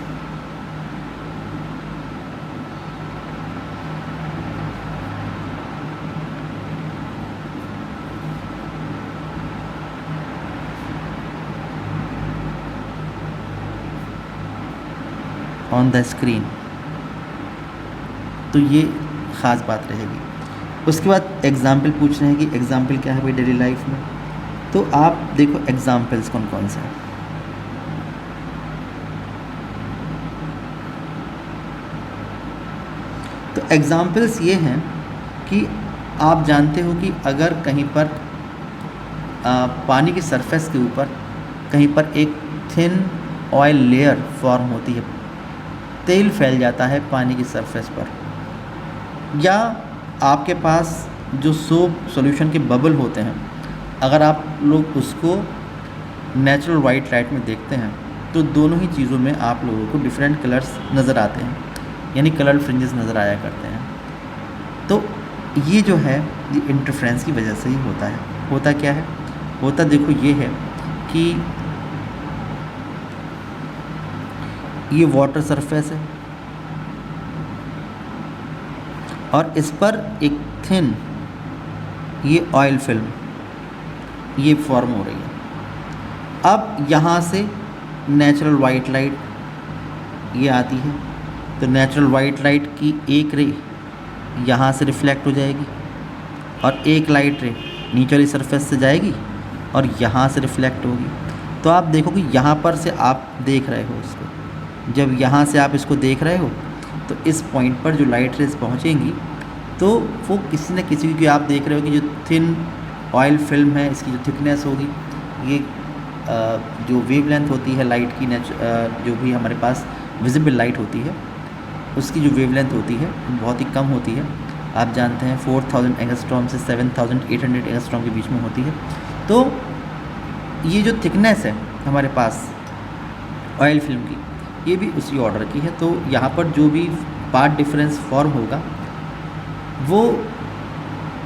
On the screen, तो ये ख़ास बात रहेगी। उसके बाद एग्ज़ाम्पल पूछ रहे हैं कि एग्ज़ाम्पल क्या है भाई डेली लाइफ में, तो आप देखो एग्ज़ाम्पल्स कौन कौन से हैं। तो एग्ज़ाम्पल्स ये हैं कि आप जानते हो कि अगर कहीं पर पानी की सरफेस के ऊपर कहीं पर एक थिन ऑयल लेयर फॉर्म होती है, तेल फैल जाता है पानी की सरफेस पर, या आपके पास जो सोप सॉल्यूशन के बबल होते हैं, अगर आप लोग उसको नेचुरल वाइट लाइट में देखते हैं तो दोनों ही चीज़ों में आप लोगों को डिफरेंट कलर्स नज़र आते हैं, यानी कलर फ्रिंजेस नज़र आया करते हैं। तो ये जो है ये इंटरफ्रेंस की वजह से ही होता है। होता क्या है, होता देखो ये है कि ये वाटर सरफेस है और इस पर एक थिन ये ऑयल फिल्म ये फॉर्म हो रही है। अब यहाँ से नेचुरल वाइट लाइट ये आती है, तो नेचुरल वाइट लाइट की एक रे यहाँ से रिफ्लेक्ट हो जाएगी और एक लाइट रे नीचे वाली सरफेस से जाएगी और यहाँ से रिफ्लेक्ट होगी। तो आप देखो कि यहाँ पर से आप देख रहे हो इसको, जब यहाँ से आप इसको देख रहे हो तो इस पॉइंट पर जो लाइट रेज पहुँचेंगी तो वो किसी न किसी, क्योंकि आप देख रहे हो कि जो थिन ऑयल फिल्म है इसकी जो थिकनेस होगी, ये जो वेवलेंथ होती है लाइट की, जो भी हमारे पास विजिबल लाइट होती है उसकी जो वेवलेंथ होती है बहुत ही कम होती है। आप जानते हैं 4000 एंगस्ट्रॉम से 7800 एंगस्ट्रॉम के बीच में होती है। तो ये जो थिकनेस है हमारे पास ऑयल फिल्म की, ये भी उसी ऑर्डर की है। तो यहाँ पर जो भी पार्ट डिफरेंस फॉर्म होगा वो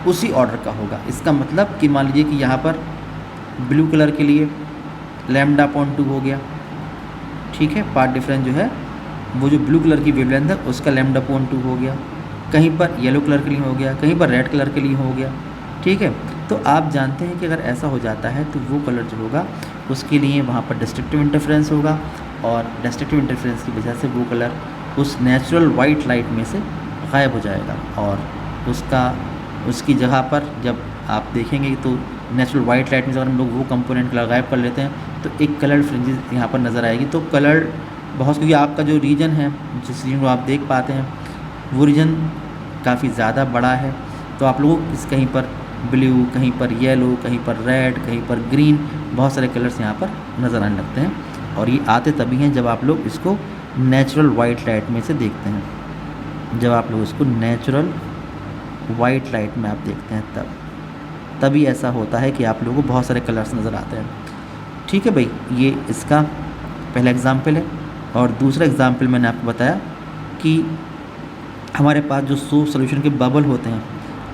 उसी ऑर्डर का होगा। इसका मतलब कि मान लीजिए कि यहाँ पर ब्लू कलर के लिए λ/2 हो गया, ठीक है, पार्ट डिफरेंस जो है वो जो ब्लू कलर की वेवलेंथ है उसका λ/2 हो गया, कहीं पर येलो कलर के लिए हो गया, कहीं पर रेड कलर के लिए हो गया, ठीक है। तो आप जानते हैं कि अगर ऐसा हो जाता है तो वो कलर जो होगा उसके लिए वहाँ पर डिस्ट्रक्टिव इंटरफेरेंस होगा और डिस्ट्रक्टिव इंटरफेरेंस की वजह से वो कलर उस नेचुरल वाइट लाइट में से गायब हो जाएगा और उसकी जगह पर जब आप देखेंगे तो नेचुरल वाइट लाइट में से अगर हम लोग वो कंपोनेंट कलर गायब कर लेते हैं तो एक कलर फ्रिंजेस यहाँ पर नज़र आएगी। तो कलर बहुत, क्योंकि आपका जो रीजन है जिस रीजन को आप देख पाते हैं वो रीजन काफ़ी ज़्यादा बड़ा है, तो आप लोगों को कहीं पर ब्लू, कहीं पर येलो, कहीं पर रेड, कहीं पर ग्रीन, बहुत सारे कलर्स यहाँ पर नज़र आने लगते हैं। और ये आते तभी हैं जब आप लोग इसको नेचुरल वाइट लाइट में से देखते हैं। जब आप लोग इसको नेचुरल वाइट लाइट में आप देखते हैं तभी ऐसा होता है कि आप लोगों को बहुत सारे कलर्स नज़र आते हैं, ठीक है भाई। ये इसका पहला एग्ज़ाम्पल है। और दूसरा एग्ज़ाम्पल मैंने आपको बताया कि हमारे पास जो सोप सॉल्यूशन के बबल होते हैं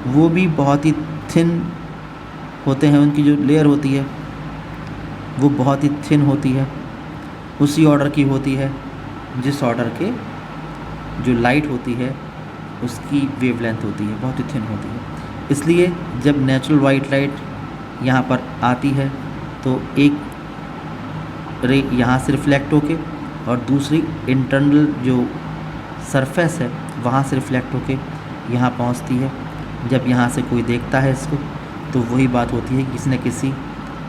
वो भी बहुत ही थिन होते हैं, उनकी जो लेयर होती है वो बहुत ही थिन होती है, उसी ऑर्डर की होती है जिस ऑर्डर के जो लाइट होती है उसकी वेवलेंथ होती है, बहुत ही थिन होती है। इसलिए जब नेचुरल वाइट लाइट यहाँ पर आती है तो एक रे यहाँ से रिफ्लेक्ट होके और दूसरी इंटरनल जो सरफेस है वहाँ से रिफ्लेक्ट होके यहाँ पहुँचती है। जब यहाँ से कोई देखता है इसको तो वही बात होती है कि किसी न किसी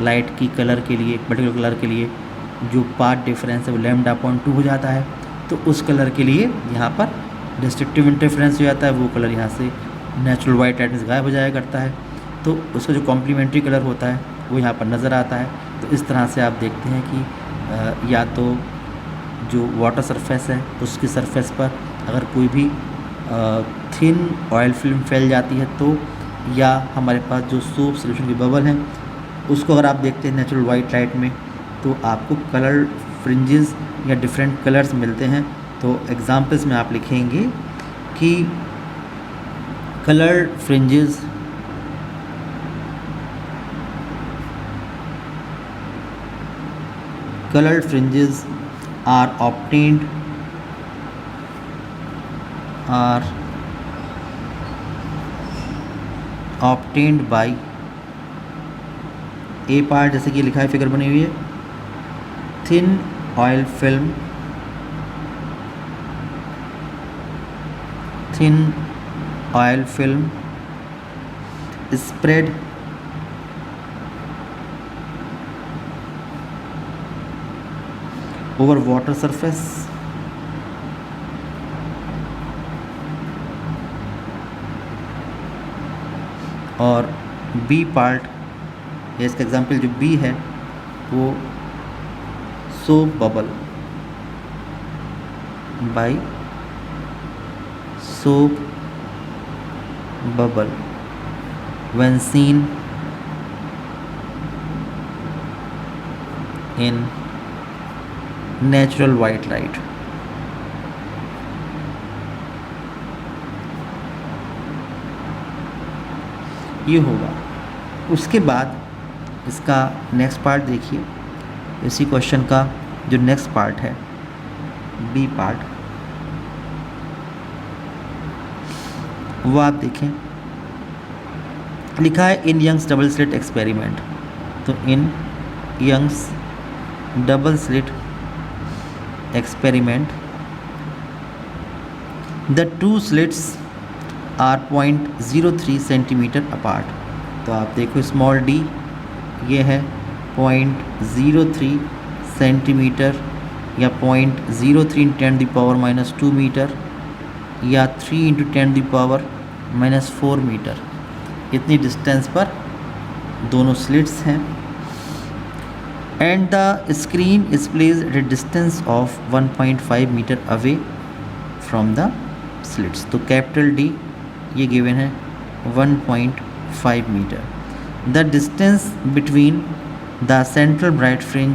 लाइट की कलर के लिए, पर्टिकुलर कलर के लिए जो पार्ट डिफरेंस है वो λ/2 हो जाता है, तो उस कलर के लिए यहाँ पर डिस्ट्रक्टिव इंटरफेरेंस हो जाता है, वो कलर यहाँ से नेचुरल वाइट लाइट से गायब हो जाया करता है, तो उसका जो कॉम्प्लीमेंट्री कलर होता है वो यहाँ पर नज़र आता है। तो इस तरह से आप देखते हैं कि या तो जो वाटर सरफेस है उसकी सरफेस पर अगर कोई भी थिन ऑयल फिल्म फैल जाती है तो, या हमारे पास जो सोप सॉल्यूशन के बबल हैं उसको अगर आप देखते हैं नेचुरल वाइट लाइट में तो आपको कलर फ्रिंजेस या डिफरेंट कलर्स मिलते हैं। तो एग्जांपल्स में आप लिखेंगे कि colour fringes are obtained by A part, जैसे कि लिखा है, फिगर बनी हुई है, thin oil film, spread over water surface, और बी पार्ट, इसका एग्जाम्पल जो बी है वो soap bubble, by soap bubble when seen in natural white light. ये होगा। उसके बाद इसका नेक्स्ट पार्ट देखिए, इसी क्वेश्चन का जो नेक्स्ट पार्ट है, बी पार्ट, वो आप देखें, लिखा है in Young's double slit experiment. तो in Young's double slit experiment the two slits are 0.03 centimetre apart. तो आप देखो स्मॉल डी ये है 0.03 सेंटीमीटर या 0.03 × 10⁻² मीटर या 3 × 10⁻⁻4 मीटर, इतनी डिस्टेंस पर दोनों स्लिट्स हैं। And the screen is placed at a distance of 1.5 metre away from the slits. तो कैपिटल डी ये गिवन है 1.5 metre. The distance between the central bright fringe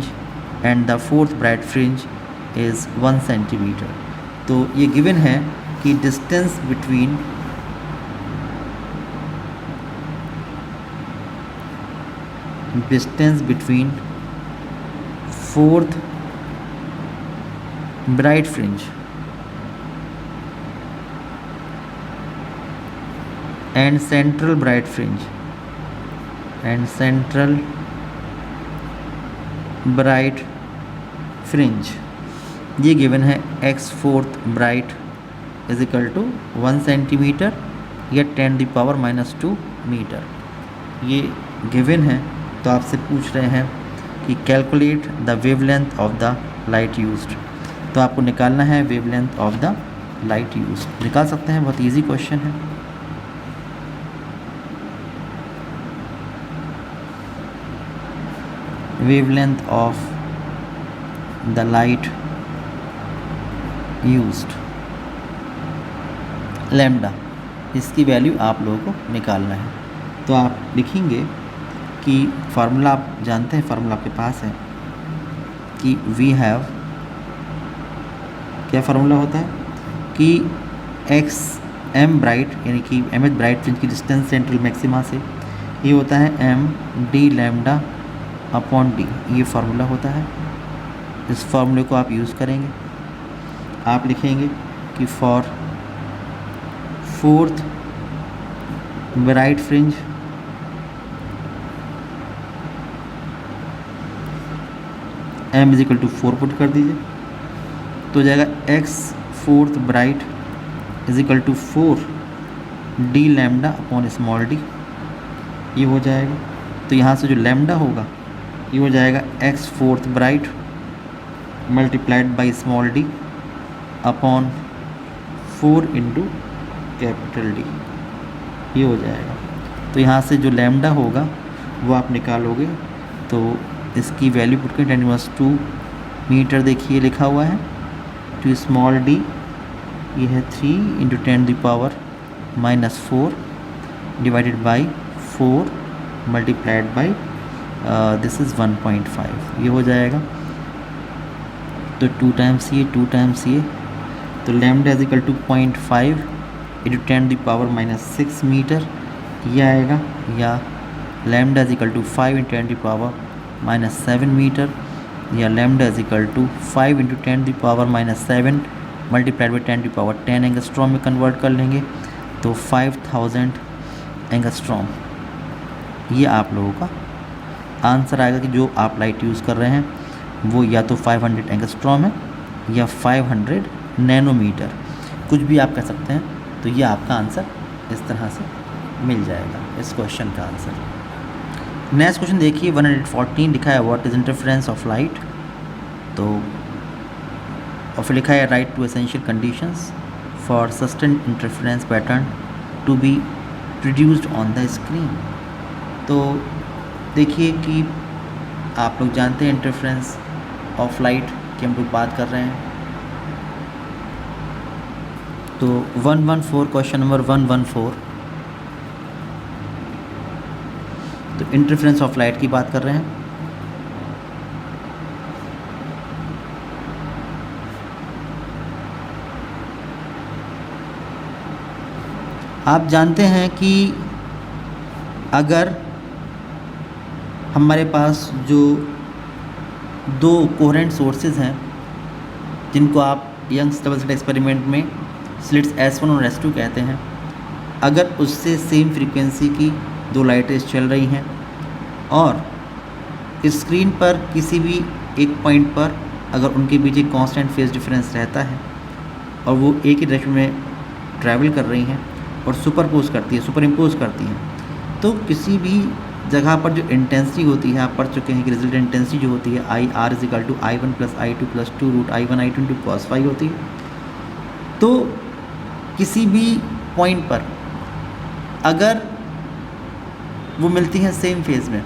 and the fourth bright fringe is 1 centimetre. तो ये गिवन है कि distance between fourth bright fringe and central bright fringe ये गिवन है x fourth bright is equal to 1 centimetre या 10⁻² मीटर, ये गिवन है। तो आपसे पूछ रहे हैं कि calculate the wavelength of the light used. तो आपको निकालना है wavelength of the light used. निकाल सकते हैं, बहुत इजी क्वेश्चन है। Wavelength of the light used lambda, इसकी वैल्यू आप लोगों को निकालना है। तो आप लिखेंगे कि फार्मूला आप जानते हैं, फार्मूला आपके पास है कि वी हैव, क्या फार्मूला होता है कि एक्स एम ब्राइट यानी कि एम एच ब्राइट फ्रिंज की डिस्टेंस सेंट्रल मैक्सिमा से, ये होता है M D lambda upon D, ये फार्मूला होता है। इस फार्मूले को आप यूज़ करेंगे। आप लिखेंगे कि for fourth bright fringe m is equal to 4 put कर दीजिए, तो जाएगा x fourth bright is equal to 4 D lambda upon small D, ये हो जाएगा। तो यहाँ से जो लैम्डा होगा ये हो जाएगा x fourth bright multiplied by small D upon 4 into capital D, ये हो जाएगा। तो यहाँ से जो लैम्डा होगा वो आप निकालोगे, तो इसकी वैल्यू पुट करें 10⁻² मीटर, देखिए लिखा हुआ है। टू स्मॉल डी ये है 3 × 10⁻⁻4 divided by 4 multiplied by this is 1.5, ये हो जाएगा। तो 2 टाइम्स ये 2 टाइम्स ये, तो lambda is equal to 0.5 × 10⁻⁻6 metre ये आएगा, या lambda is equal to 5 × 10⁻⁻7 metre या lambda is equal to 5 into 10⁻⁻7 multiplied by 10⁻10 angstrom में कन्वर्ट कर लेंगे तो 5000 एंगस्ट्रॉम। ये आप लोगों का आंसर आएगा कि जो आप लाइट यूज़ कर रहे हैं वो या तो 500 एंगस्ट्रॉम है या 500 नैनोमीटर, कुछ भी आप कह सकते हैं। तो ये आपका आंसर इस तरह से मिल जाएगा इस क्वेश्चन का आंसर। नेक्स्ट क्वेश्चन देखिए 114 लिखा है what is interference of light. तो और फिर लिखा है write two essential conditions for sustain interference pattern to be produced on the screen. तो देखिए कि आप लोग जानते हैं इंटरफेरेंस ऑफ लाइट की हम लोग बात कर रहे हैं। तो 114 क्वेश्चन नंबर 114 तो इंटरफेरेंस ऑफ लाइट की बात कर रहे हैं। आप जानते हैं कि अगर हमारे पास जो दो कोहेरेंट सोर्सेज हैं जिनको आप यंग्स डबल स्लिट एक्सपेरिमेंट में स्लिट्स S1 और S2 कहते हैं, अगर उससे सेम फ्रीक्वेंसी की दो लाइटें चल रही हैं और स्क्रीन पर किसी भी एक पॉइंट पर अगर उनके बीच एक कांस्टेंट फेज डिफरेंस रहता है और वो एक ही डायरेक्शन में ट्रैवल कर रही हैं और सुपर इम्पोज करती हैं, तो किसी भी जगह पर जो इंटेंसिटी होती है, आप पढ़ चुके हैं कि रिजल्ट इंटेंसिटी जो होती है IR is equal to I1 plus I2 plus 2 root I1 I2 into cos phi होती है। तो किसी भी पॉइंट पर अगर वो मिलती हैं सेम फेज़ में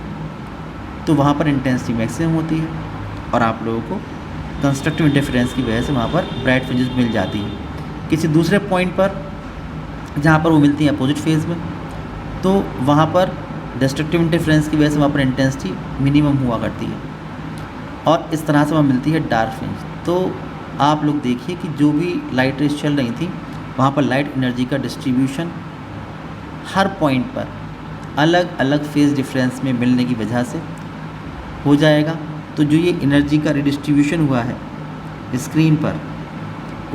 तो वहाँ पर इंटेंसिटी मैक्सिमम होती है और आप लोगों को कंस्ट्रक्टिव इंटरफेरेंस की वजह से वहाँ पर ब्राइट फ्रिंजेस मिल जाती है। किसी दूसरे पॉइंट पर जहाँ पर वो मिलती हैं अपोजिट फेज़ में तो वहाँ पर डिस्ट्रक्टिव इंटरफेरेंस की वजह से वहाँ पर इंटेंसिटी मिनिमम हुआ करती है और इस तरह से वहाँ मिलती है डार्क फ्रिंज। तो आप लोग देखिए कि जो भी लाइट रेज चल रही थी वहाँ पर लाइट एनर्जी का डिस्ट्रीब्यूशन हर पॉइंट पर अलग अलग फेज़ डिफरेंस में मिलने की वजह से हो जाएगा। तो जो ये एनर्जी का रिडिस्ट्रीब्यूशन हुआ है स्क्रीन पर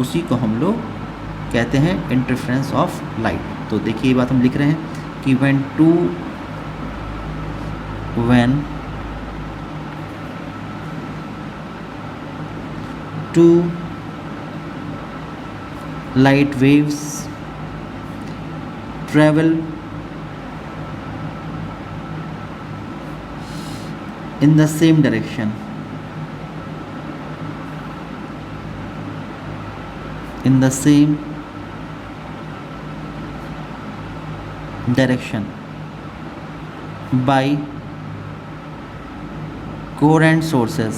उसी को हम लोग कहते हैं इंटरफेरेंस ऑफ लाइट। तो देखिए ये बात हम लिख रहे हैं कि when two light waves travel in the same direction by coherent sources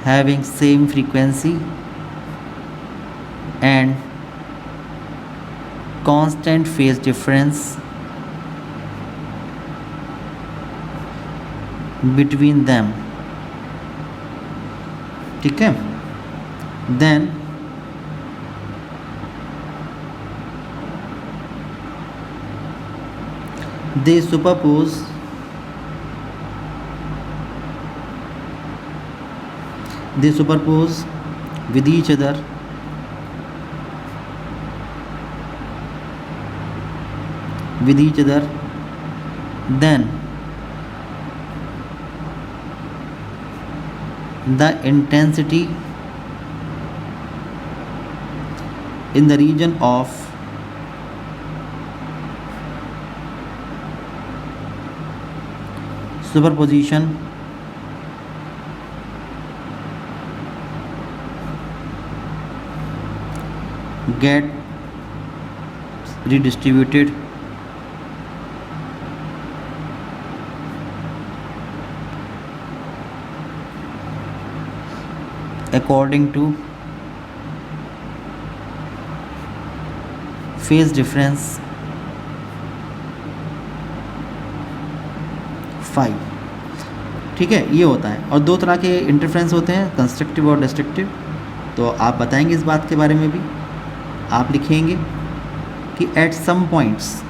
having same frequency and constant phase difference between them, ठीक है। then they superpose with each other then the intensity in the region of superposition get redistributed according to phase difference five, ठीक है। ये होता है और दो तरह के इंटरफेरेंस होते हैं कंस्ट्रक्टिव और डिस्ट्रक्टिव। तो आप बताएंगे इस बात के बारे में भी, आप लिखेंगे कि at some points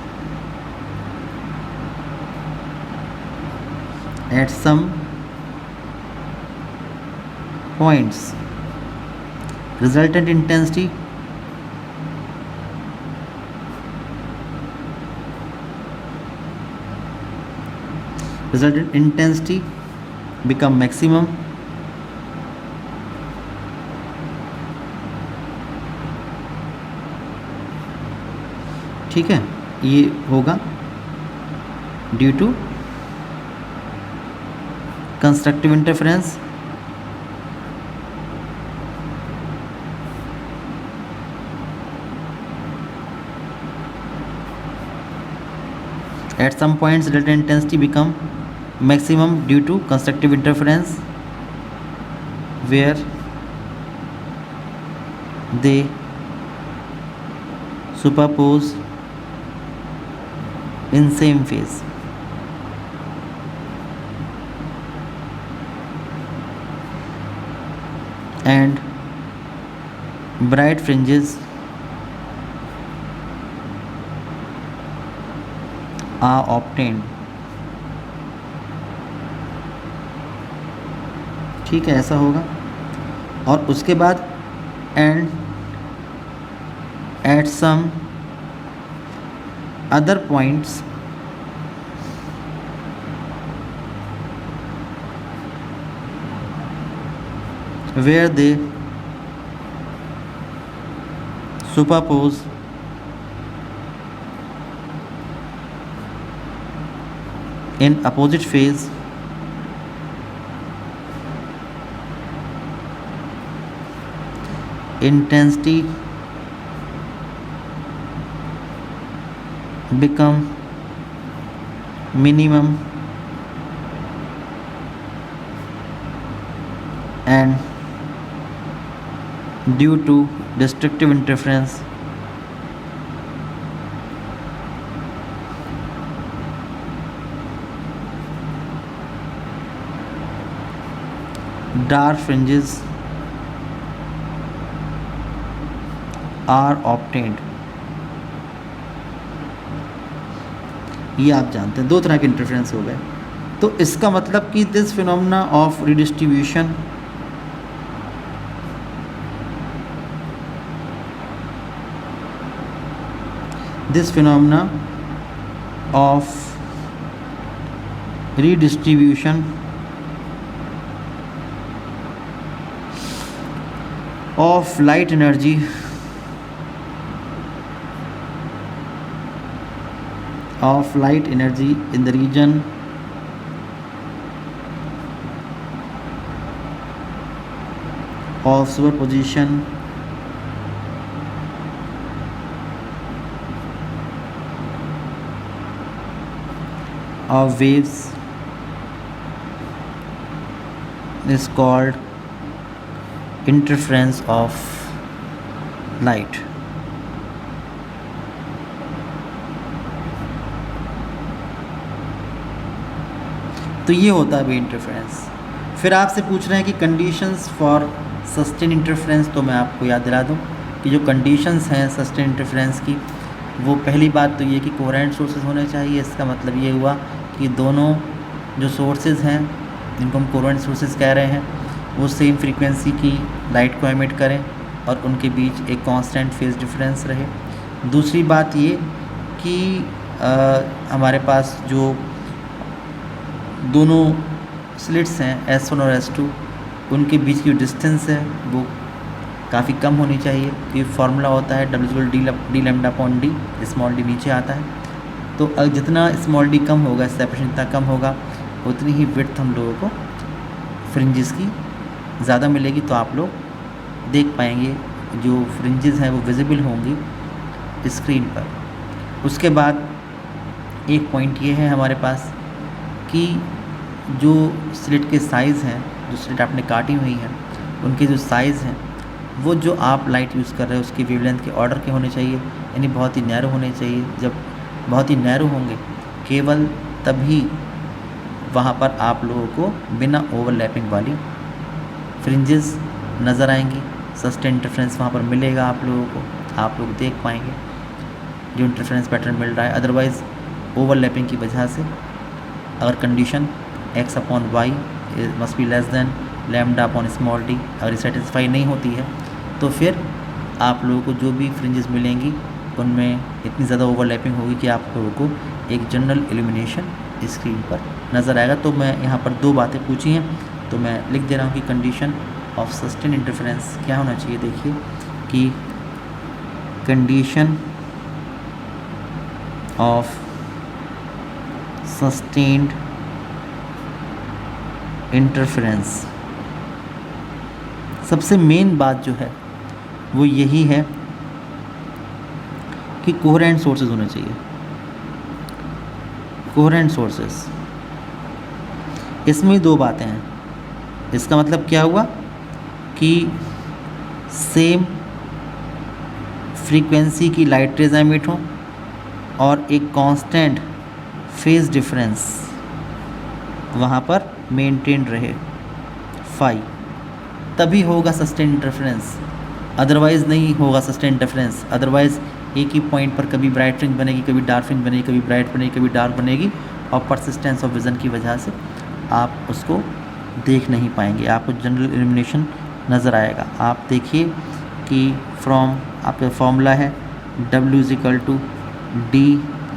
resultant intensity become maximum ठीक है, ये होगा due to constructive interference at some points resultant intensity become maximum due to constructive interference where they superpose in same phase. And bright fringes are obtained. ठीक है, ऐसा होगा. और उसके बाद and at some other points where they superpose in opposite phase intensity become minimum and due to destructive interference dark fringes are obtained. ये आप जानते हैं, दो तरह के इंटरफेरेंस हो गए. तो इसका मतलब कि this phenomena of redistribution of light energy in the region of superposition of waves is called interference of light. तो ये होता है इंटरफेरेंस. फिर आपसे पूछ रहे हैं कि कंडीशंस फॉर सस्टेन इंटरफेरेंस. तो मैं आपको याद दिला दूं कि जो कंडीशंस हैं सस्टेन इंटरफेरेंस की, वो पहली बात तो ये कि कोहेरेंट सोर्सेज होने चाहिए. इसका मतलब ये हुआ कि दोनों जो सोर्सेज हैं जिनको हम कोहेरेंट सोर्सेज कह रहे हैं वो सेम फ्रीक्वेंसी की लाइट को एमिट करें और उनके बीच एक कांस्टेंट फेज डिफरेंस रहे. दूसरी बात ये कि हमारे पास जो दोनों स्लिट्स हैं S1 और S2 उनके बीच की डिस्टेंस है वो काफ़ी कम होनी चाहिए. ये फार्मूला होता है W d lambda upon d. Small d नीचे आता है. तो जितना स्मॉल d कम होगा, सेपरेशन जितना कम होगा, उतनी ही विड्थ हम लोगों को फ्रिंजेस की ज़्यादा मिलेगी. तो आप लोग देख पाएंगे जो फ्रिंजेस हैं वो विजिबल होंगी स्क्रीन पर. उसके बाद एक पॉइंट ये है हमारे पास कि जो स्लिट के साइज़ हैं, जो स्लिट आपने काटी हुई हैं, उनके जो साइज़ हैं वो जो आप लाइट यूज़ कर रहे हैं उसकी वेवलेंथ के ऑर्डर के होने चाहिए, यानी बहुत ही नैरो होने चाहिए. जब बहुत ही नैरो होंगे केवल तभी वहाँ पर आप लोगों को बिना ओवरलैपिंग वाली फ्रिंजेस नज़र आएंगी. सस्टेन इंटरफेरेंस वहाँ पर मिलेगा आप लोगों को, आप लोग देख पाएंगे. जो इंटरफेरेंस पैटर्न मिल रहा है। अदरवाइज़ ओवरलैपिंग की वजह से अगर condition x upon Y must be less than lambda upon small D अगर सेटिस्फाई नहीं होती है तो फिर आप लोगों को जो भी फ्रिंजेस मिलेंगी उनमें इतनी ज़्यादा ओवरलैपिंग होगी कि आप लोगों को एक जनरल इल्यूमिनेशन स्क्रीन पर नज़र आएगा। तो मैं यहाँ पर दो बातें पूछी हैं तो मैं लिख दे रहा हूँ कि कंडीशन ऑफ सस्टेन इंटरफेरेंस क्या होना चाहिए। देखिए कि कंडीशन ऑफ सस्टेन्ड इंटरफेरेंस, सबसे मेन बात जो है वो यही है कि कोहेरेंट सोर्सेज होने चाहिए। कोहेरेंट सोर्सेज, इसमें दो बातें हैं। इसका मतलब क्या हुआ कि सेम फ्रीक्वेंसी की लाइट रेज एमिट हो और एक कांस्टेंट फेज डिफरेंस वहाँ पर मेंटेन रहे फाई, तभी होगा सस्टेन इंटरफेरेंस, अदरवाइज़ नहीं होगा सस्टेन इंटरफेरेंस। अदरवाइज़ एक ही पॉइंट पर कभी ब्राइट फ्रिंज बनेगी, कभी डार्क फ्रिंज बनेगी, कभी ब्राइट बनेगी, कभी डार्क बनेगी और परसिस्टेंस ऑफ विज़न की वजह से आप उसको देख नहीं पाएंगे, आपको जनरल इल्यूमिनेशन नज़र आएगा। आप देखिए कि फ्रॉम आपका फॉर्मूला है W is equal to D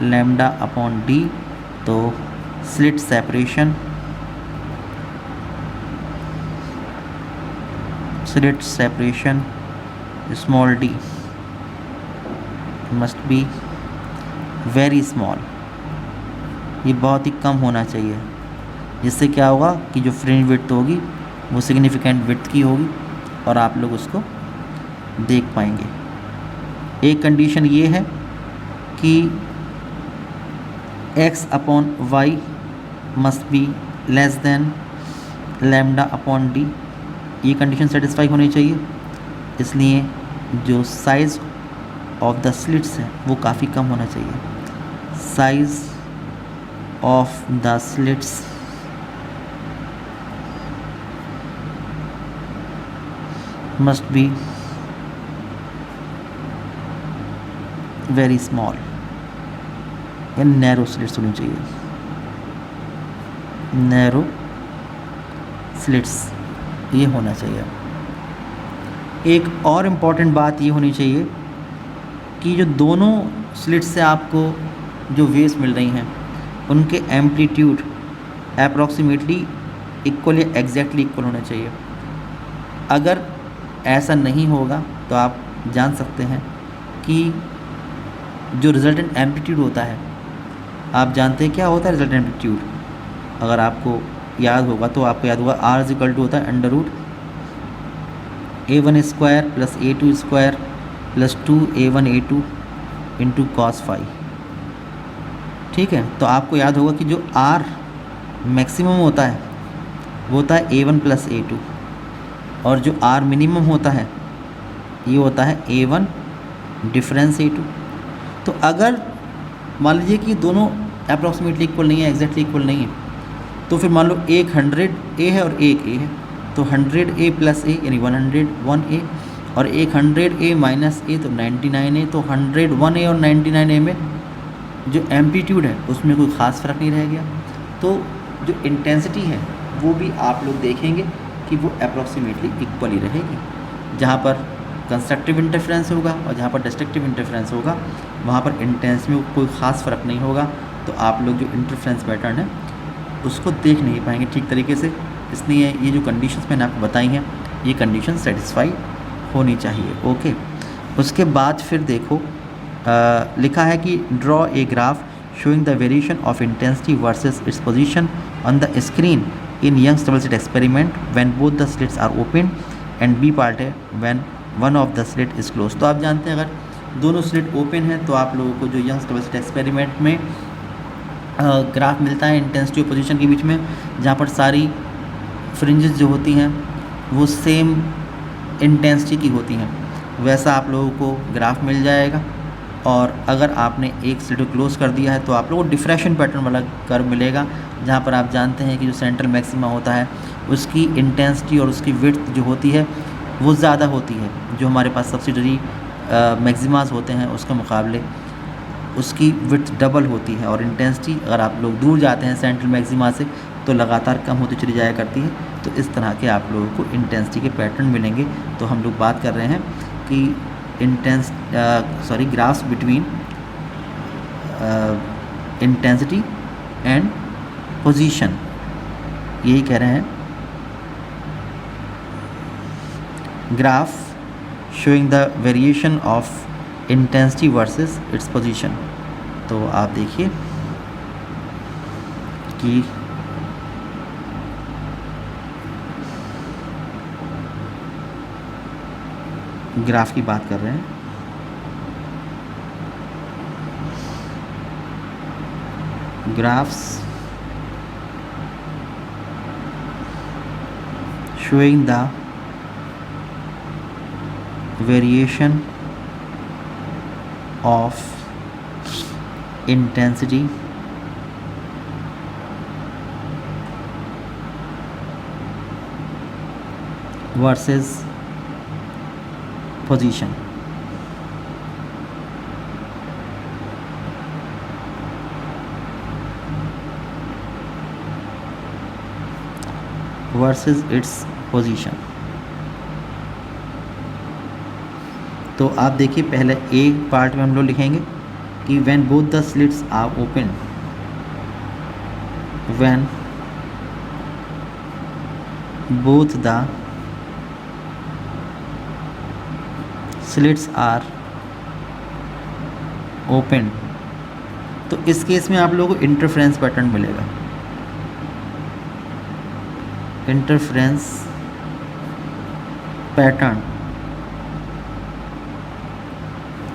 lambda upon D, तो slit separation small D must be very small, ये बहुत ही कम होना चाहिए, जिससे क्या होगा कि जो फ्रिंज विड्थ होगी वो सिग्निफिकेंट विड्थ की होगी और आप लोग उसको देख पाएंगे। एक कंडीशन ये है कि x upon Y must be less than lambda upon D, ये कंडीशन सेटिस्फाई होनी चाहिए, इसलिए जो साइज़ ऑफ द स्लिट्स है वो काफ़ी कम होना चाहिए। Size of the slits must be very small, या नैरो स्लिट्स होनी चाहिए, नैरो स्लिट्स ये होना चाहिए। एक और इम्पॉर्टेंट बात ये होनी चाहिए कि जो दोनों स्लिट्स से आपको जो वेव्स मिल रही हैं उनके एम्पलीट्यूड अप्रॉक्सीमेटली इक्वल या एग्जैक्टली इक्वल होना चाहिए। अगर ऐसा नहीं होगा तो आप जान सकते हैं कि जो रिजल्टेंट एम्पलीट्यूड होता है, आप जानते हैं क्या होता है रिजल्टेंट एम्पलीट्यूड, अगर आपको याद होगा तो आपको याद होगा R इक्वल टू होता है under root A1 square plus A2 square plus 2A1 A2 into cos phi. ठीक है, तो आपको याद होगा कि जो R मैक्सिमम होता है वो होता है A1 प्लस A2 और जो R मिनिमम होता है ये होता है A1 डिफरेंस A2। तो अगर मान लीजिए कि दोनों अप्रॉक्सीमेटली इक्वल नहीं है, एग्जैक्टली इक्वल नहीं है, तो फिर मान लो एक 100A है और एक A है, तो 100A प्लस A यानी 101A और एक 100A माइनस A तो 99A, तो 101A और 99A में जो एम्पलीट्यूड है उसमें कोई ख़ास फ़र्क नहीं रह गया। तो जो इंटेंसिटी है वो भी आप लोग देखेंगे कि वो अप्रॉक्सीमेटली इक्वल ही रहेगी। जहाँ पर कंस्ट्रक्टिव इंटरफेरेंस होगा और जहाँ पर डिस्ट्रक्टिव इंटरफेरेंस होगा वहाँ पर इंटेंस में कोई ख़ास फ़र्क नहीं होगा, तो आप लोग जो इंटरफेरेंस पैटर्न है उसको देख नहीं पाएंगे ठीक तरीके से। इसलिए ये जो कंडीशंस मैंने आपको बताई हैं ये कंडीशन सेटिस्फाई होनी चाहिए। ओके, उसके बाद फिर देखो लिखा है कि draw a graph showing the variation of intensity versus its position on the screen in Young's double slit experiment when both the slits are open and B part है when one of the slit is close. तो आप जानते हैं अगर दोनों स्लिट ओपन है तो आप लोगों को जो यंग्स डबल स्लिट एक्सपेरिमेंट में ग्राफ मिलता है इंटेंसिटी और पोजीशन के बीच में, जहाँ पर सारी फ्रिंजेस जो होती हैं वो सेम इंटेंसिटी की होती हैं, वैसा आप लोगों को ग्राफ मिल जाएगा। और अगर आपने एक स्लिट को क्लोज़ कर दिया है तो आप लोगों को डिफ्रैक्शन पैटर्न वाला कर्व मिलेगा, जहाँ पर आप जानते हैं कि जो सेंट्रल मैक्सिमा होता है उसकी इंटेंसिटी और उसकी विड्थ जो होती है वो ज़्यादा होती है जो हमारे पास सब्सिडरी मैक्सिमास होते हैं उसके मुकाबले। उसकी विड्थ डबल होती है, और इंटेंसिटी अगर आप लोग दूर जाते हैं सेंट्रल मैक्सिमा से तो लगातार कम होती चली जाया करती है। तो इस तरह के आप लोगों को इंटेंसिटी के पैटर्न मिलेंगे। तो हम लोग बात कर रहे हैं कि graphs between intensity and position, यही कह रहे हैं। Graph showing the variation of intensity versus its position. तो आप देखिए कि ग्राफ की बात कर रहे हैं। Graphs showing the variation of intensity versus position. Versus its position. तो आप देखिए पहले एक पार्ट में हम लोग लिखेंगे कि when both the slits are open, when both the slits are open, तो इस केस में आप लोगों को इंटरफ्रेंस पैटर्न मिलेगा। इंटरफ्रेंस पैटर्न,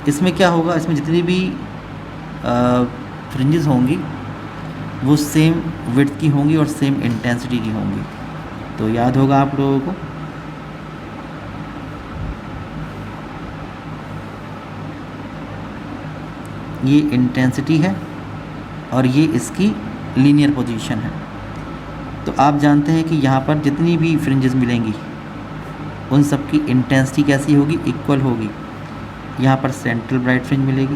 इसमें क्या होगा, इसमें जितनी भी फ्रिंजेस होंगी वो सेम विड्थ की होंगी और सेम इंटेंसिटी की होंगी। तो याद होगा आप लोगों को, ये इंटेंसिटी है और ये इसकी लीनियर पोजीशन है। तो आप जानते हैं कि यहाँ पर जितनी भी फ्रिंजेस मिलेंगी उन सब की इंटेंसिटी कैसी होगी, इक्वल होगी। यहाँ पर सेंट्रल ब्राइट फ्रिंज मिलेगी,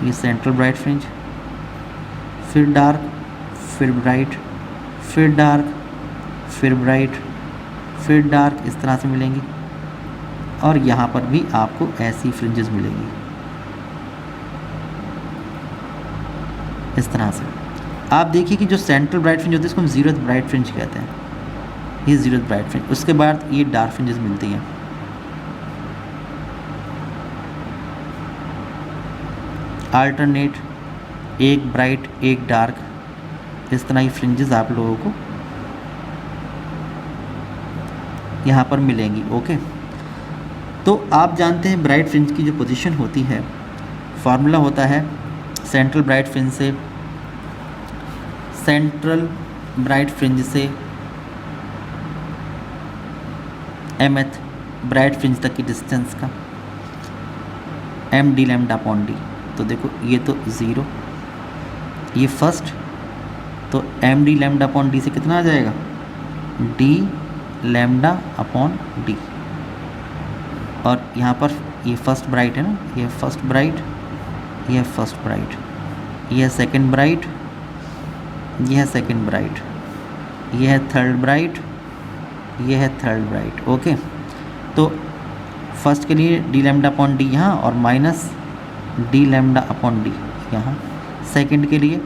ये सेंट्रल ब्राइट फ्रिंज, फिर डार्क, फिर ब्राइट, फिर डार्क, फिर ब्राइट, फिर डार्क, इस तरह से मिलेंगी। और यहाँ पर भी आपको ऐसी फ्रिंजेस मिलेंगी इस तरह से। आप देखिए कि जो सेंट्रल ब्राइट फ्रिंज होती है इसको हम ज़ीरोथ ब्राइट फ्रिंज कहते हैं, ये ज़ीरोथ ब्राइट फ्रिंज। उसके बाद ये डार्क फ्रिंजेस मिलती हैं। अल्टरनेट, एक ब्राइट एक डार्क, इस तरह की फ्रिंजेस आप लोगों को यहाँ पर मिलेंगी। ओके, तो आप जानते हैं ब्राइट फ्रिंज की जो पोजीशन होती है, फार्मूला होता है सेंट्रल ब्राइट फ्रिंज से, सेंट्रल ब्राइट फ्रिंज से mth ब्राइट फ्रिंज तक की डिस्टेंस का m d lambda upon d। तो देखो ये तो ज़ीरो, ये फर्स्ट, तो m d lambda upon d से कितना आ जाएगा, d लैम्डा अपॉन d। और यहाँ पर ये फर्स्ट ब्राइट है ना, ये फर्स्ट ब्राइट, ये फर्स्ट ब्राइट, ये सेकंड ब्राइट, यह है सेकंड ब्राइट, यह है थर्ड ब्राइट, यह है थर्ड ब्राइट। ओके, तो फर्स्ट के लिए डी लैम्डा अपॉन डी यहाँ और minus D lambda upon D यहाँ। सेकंड के लिए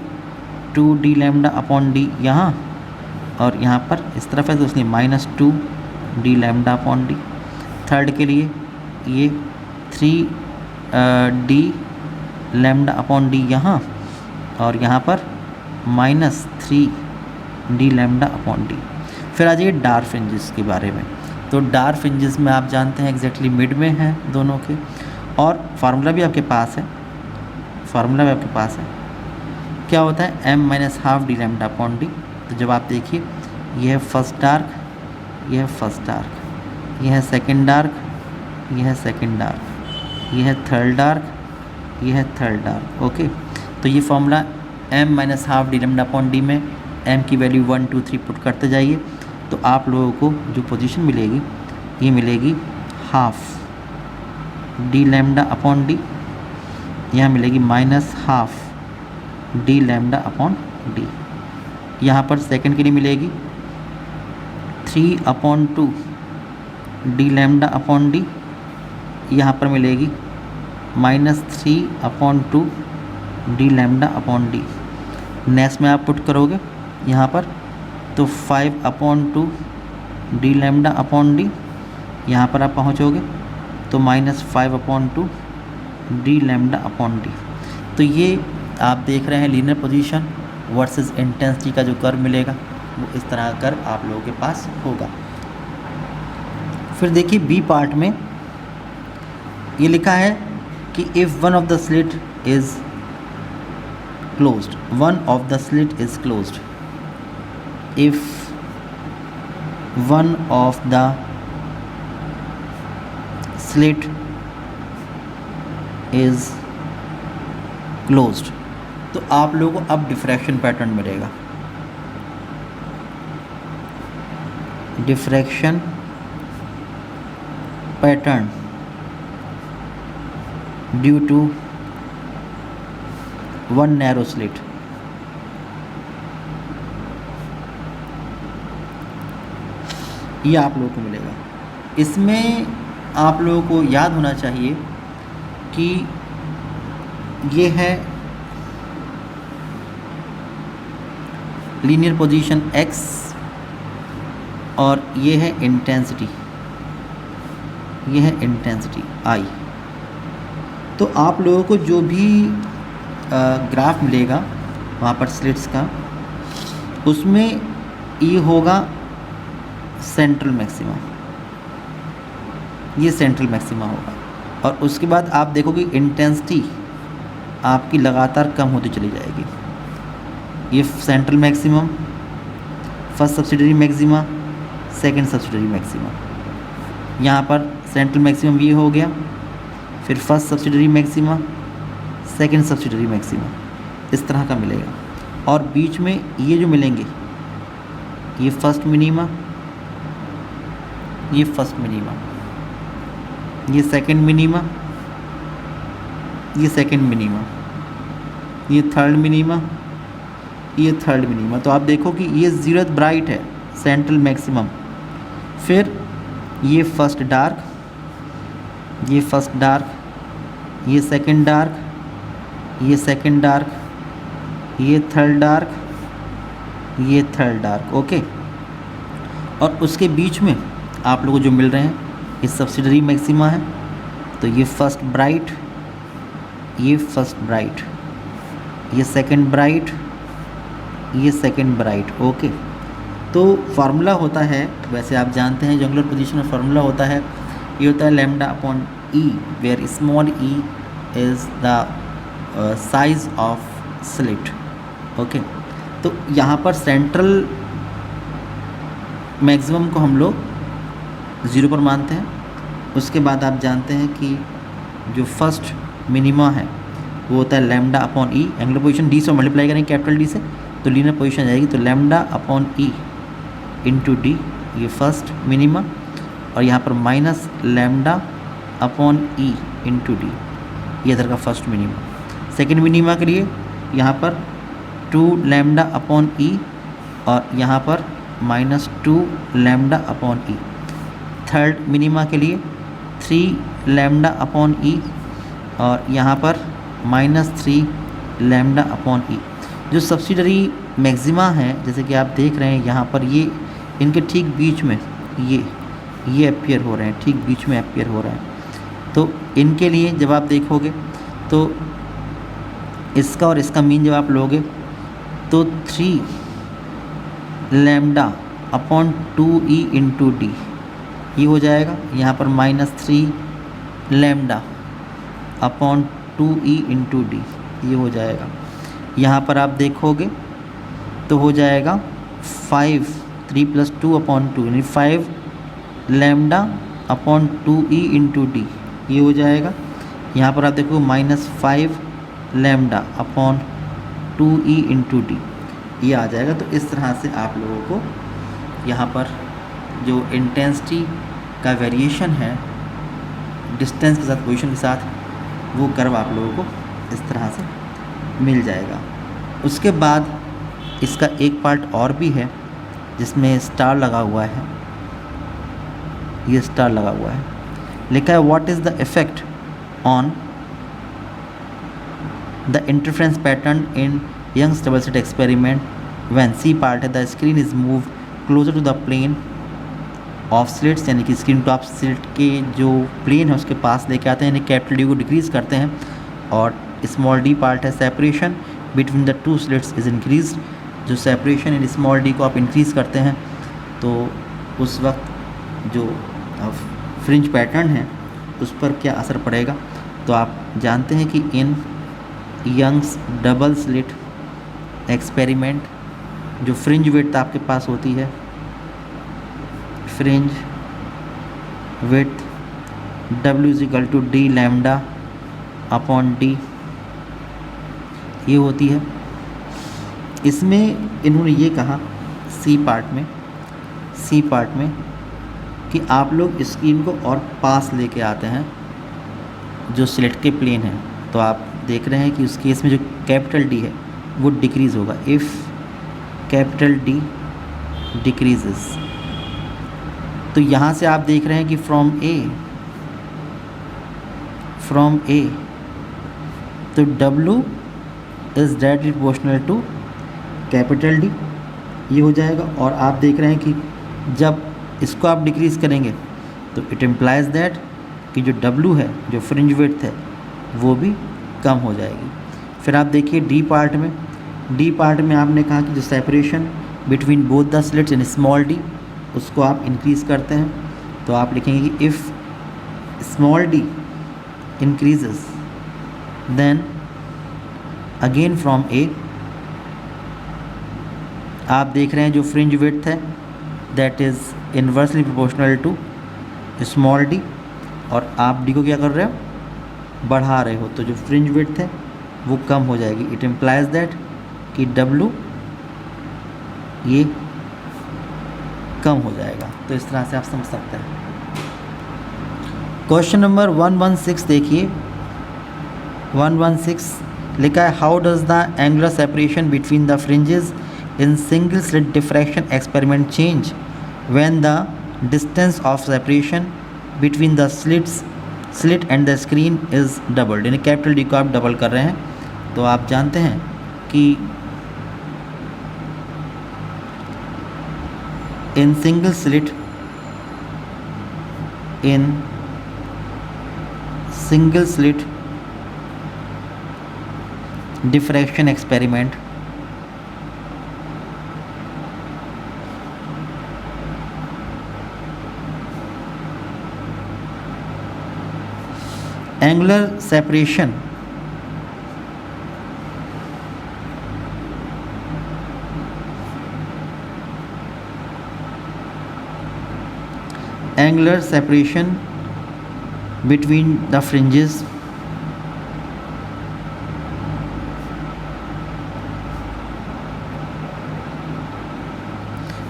2d लैम्डा अपॉन डी यहाँ, और यहाँ पर इस तरफ है तो इसलिए -2d lambda upon D. Third के लिए ये 3d लैम्डा अपॉन डी यहाँ, और यहाँ पर -3d लैम्डा अपॉन डी। फिर आ जाइए डार्क फ्रिंजेस के बारे में। तो डार्क फ्रिंजेस में आप जानते हैं एग्जैक्टली मिड में हैं दोनों के, और फार्मूला भी आपके पास है, फार्मूला भी आपके पास है। क्या होता है, m-12d लैम्डा अपॉन डी। तो जब आप देखिए यह है फर्स्ट डार्क, यह है फर्स्ट डार्क, यह है सेकंड डार्क, यह है सेकंड डार्क, यह है थर्ड डार्क, यह है थर्ड डार्क। ओके, तो ये formula m-12d lambda upon D में m की वैल्यू 1 2 3 पुट करते जाइए, तो आप लोगों को जो पोजीशन मिलेगी ये मिलेगी half d lambda upon D यहाँ मिलेगी -12 डी लैम्डा अपॉन डी। यहाँ पर सेकंड के लिए मिलेगी 3/2 डी लैम्डा अपॉन डी। यहाँ पर मिलेगी -3/2 D lambda upon D. Next में आप पुट करोगे यहाँ पर तो 5/2 डी लैम्डा अपॉन डी। यहाँ पर आप पहुँचोगे तो -5/2 डी लैम्डा अपॉन डी। तो ये आप देख रहे हैं लीनियर पोजीशन वर्सेस इंटेंसिटी का जो कर्व मिलेगा वो इस तरह का कर्व आप लोगों के पास होगा। फिर देखिए बी पार्ट में ये लिखा है कि if one of the slit is closed, one of the slit is closed, if one of the slit is closed, तो आप लोगों को अब डिफ्रैक्शन पैटर्न मिलेगा। Diffraction pattern due to one narrow slit. ये आप लोगों को मिलेगा। इसमें आप लोगों को याद होना चाहिए कि ये है लीनियर पोजीशन x और ये है इंटेंसिटी, ये है इंटेंसिटी I। तो आप लोगों को जो भी ग्राफ मिलेगा वहाँ पर स्लिट्स का, उसमें ये होगा सेंट्रल मैक्सिमा, ये सेंट्रल मैक्सिमा होगा। और उसके बाद आप देखोगे इंटेंसिटी आपकी लगातार कम होती चली जाएगी। ये central maximum, first subsidiary maxima, second subsidiary maxima. यहाँ पर सेंट्रल मैक्सिमम ये हो गया, फिर first subsidiary maxima, second subsidiary maxima, इस तरह का मिलेगा। और बीच में ये जो मिलेंगे ये फर्स्ट मिनीमा, ये फर्स्ट मिनीमा, ये सेकंड मिनीमा, ये सेकंड मिनीमा, ये थर्ड मिनीमा, ये थर्ड मिनीमा। तो आप देखो कि ये ज़ीरोथ ब्राइट है सेंट्रल मैक्सिमम, फिर ये फर्स्ट डार्क, ये फर्स्ट डार्क, ये सेकंड डार्क, ये सेकंड डार्क, ये थर्ड डार्क, ये थर्ड डार्क। ओके। और उसके बीच में आप लोगों को जो मिल रहे हैं ये सब्सिडरी मैक्सिमा है। तो ये फर्स्ट ब्राइट, ये फर्स्ट ब्राइट, ये सेकंड ब्राइट, ये सेकंड ब्राइट। ओके। तो फार्मूला होता है, वैसे आप जानते हैं जो एंगुलर पोजीशन में फार्मूला होता है, ये होता है lambda upon E, where small E is the size of slit. Okay. तो यहाँ पर सेंट्रल मैक्सिमम को हम लोग 0 पर मानते हैं। उसके बाद आप जानते हैं कि जो फर्स्ट मिनिमा है वो होता है लैम्डा अपॉन ई, एंगुलर पोजीशन डी से मल्टीप्लाई करेंगे कैपिटल डी से तो लीनियर पोजीशन आ जाएगी। तो lambda upon E into D, ये फर्स्ट मिनिमा, और यहाँ पर minus lambda upon E into D, ये इधर का फर्स्ट मिनिमा। सेकेंड मिनिमा के लिए यहाँ पर 2 लैम्डा अपॉन ई और यहाँ पर -2 लैम्डा अपॉन ई। थर्ड मिनिमा के लिए 3 लैम्डा अपॉन ई और यहाँ पर -3 लैम्डा अपॉन ई। जो सब्सिडरी मैक्सिमा है जैसे कि आप देख रहे हैं यहाँ पर, ये इनके ठीक बीच में ये अपीयर हो रहे हैं, ठीक बीच में अपीयर हो रहे हैं। तो इनके लिए जब आप देखोगे तो इसका और इसका मीन जब आप लोगे तो 3 lambda upon 2e into D, ये हो जाएगा। यहाँ पर -3 lambda upon 2e into D, ये हो जाएगा। यहाँ पर आप देखोगे तो हो जाएगा 3 + 2 अपॉन 2 यानी 5 lambda upon 2e into D, ये हो जाएगा। यहाँ पर आप देखो -5 lambda upon 2e into D, ये आ जाएगा। तो इस तरह से आप लोगों को यहाँ पर जो इंटेंसिटी का वेरिएशन है डिस्टेंस के साथ, पोजीशन के साथ, वो कर्व आप लोगों को इस तरह से मिल जाएगा। उसके बाद इसका एक पार्ट और भी है जिसमें स्टार लगा हुआ है, ये स्टार लगा हुआ है, लिखा है what is the effect on the interference pattern in Young's double slit experiment when C part है the screen is move closer to the plane of slits, यानी कि स्क्रीन टॉप स्लिट के जो प्लेन है उसके पास लेके आते हैं, यानी कैपिटल डी को डिक्रीज़ करते हैं, और स्मॉल डी पार्ट है separation between the two slits is increase, जो सेपरेशन इन स्मॉल डी को आप इंक्रीज़ करते हैं तो उस वक्त जो फ्रिंज पैटर्न है उस पर क्या असर पड़ेगा। तो आप जानते हैं कि in Young's double slit experiment जो फ्रिंज विड्थ आपके पास होती है, fringe width W is equal to D lambda upon D ये होती है। इसमें इन्होंने ये कहा सी पार्ट में कि आप लोग स्क्रीन को और पास लेके आते हैं जो स्लिट के प्लेन है, तो आप देख रहे हैं कि उस केस में जो कैपिटल डी है वो डिक्रीज़ होगा। इफ़ कैपिटल डी डिक्रीजेस, तो यहाँ से आप देख रहे हैं कि फ्रॉम ए तो W is directly proportional to capital D ये हो जाएगा। और आप देख रहे हैं कि जब इसको आप डिक्रीज़ करेंगे तो इट इम्प्लाइज दैट कि जो W है, जो फ्रिंज विड्थ है, वो भी कम हो जाएगी। फिर आप देखिए डी पार्ट में आपने कहा कि जो separation between both the slits in small D उसको आप इंक्रीज़ करते हैं, तो आप लिखेंगे कि if small D increases then again from A आप देख रहे हैं जो फ्रिंज विड्थ है that is inversely proportional to small D, और आप डी को क्या कर रहे हो, बढ़ा रहे हो, तो जो फ्रिंज विड्थ है वो कम हो जाएगी। इट इम्प्लाइज दैट कि W ये कम हो जाएगा। तो इस तरह से आप समझ सकते हैं। क्वेश्चन नंबर 116 देखिए, 116 लिखा है how does the angular separation between the fringes in single slit diffraction experiment change when the distance of separation between the slit and the screen is doubled, यानी कैपिटल डी को आप डबल कर रहे हैं। तो आप जानते हैं कि in single slit diffraction experiment angular separation between the fringes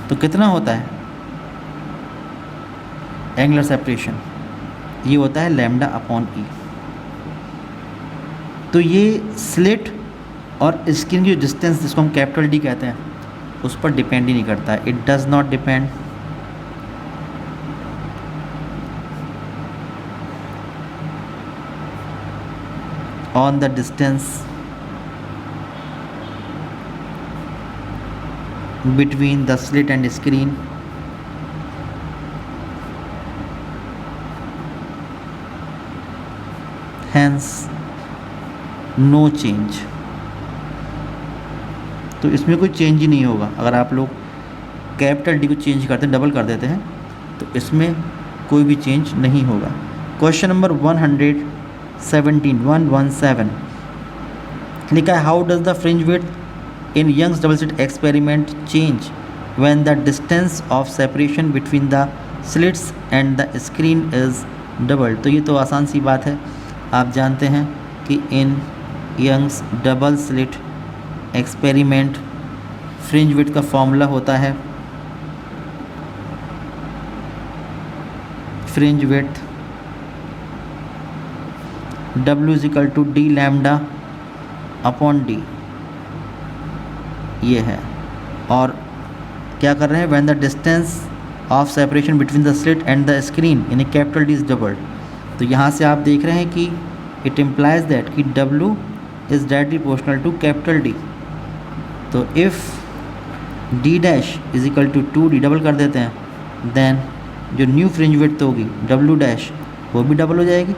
तो कितना होता है एंगुलर सेपरेशन, ये होता है लैम्डा अपॉन ई। तो ये स्लिट और स्क्रीन की डिस्टेंस जिसको हम कैपिटल डी कहते हैं उस पर डिपेंड ही नहीं करता है। It does not depend on the distance between the slit and screen, hence no change। तो इसमें कोई चेंज ही नहीं होगा। अगर आप लोग कैपिटल डी को चेंज करते हैं, डबल कर देते हैं, तो इसमें कोई भी चेंज नहीं होगा। क्वेश्चन नंबर 117 लिखा है how does the fringe width in Young's double slit experiment change when the distance of separation between the slits and the screen is doubled. तो ये तो आसान सी बात है, आप जानते हैं कि in Young's double slit experiment fringe width का फॉर्मूला होता है fringe width W is equal to D lambda upon D, ये है। और क्या कर रहे हैं, when the distance of separation between the slit and the screen यानी कैपिटल डी इज़ डबल्ड। तो यहाँ से आप देख रहे हैं कि इट इम्प्लाइज दैट कि W is directly proportional to capital D। तो if D dash is equal to 2D, double कर देते हैं, देन जो न्यू फ्रिंज विड्थ होगी W डैश वो भी डबल हो जाएगी।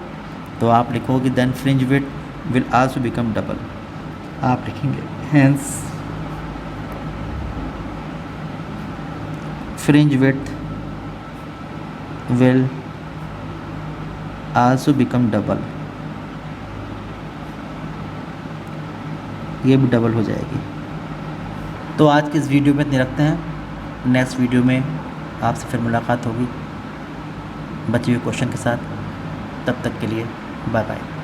तो आप लिखोगे then fringe width will also become double. आप लिखेंगे hence fringe width will also become double, ये भी डबल हो जाएगी। तो आज के इस वीडियो में इतने रखते हैं। नेक्स्ट वीडियो में आपसे फिर मुलाकात होगी बचे हुए क्वेश्चन के साथ। तब तक के लिए बाय बाय।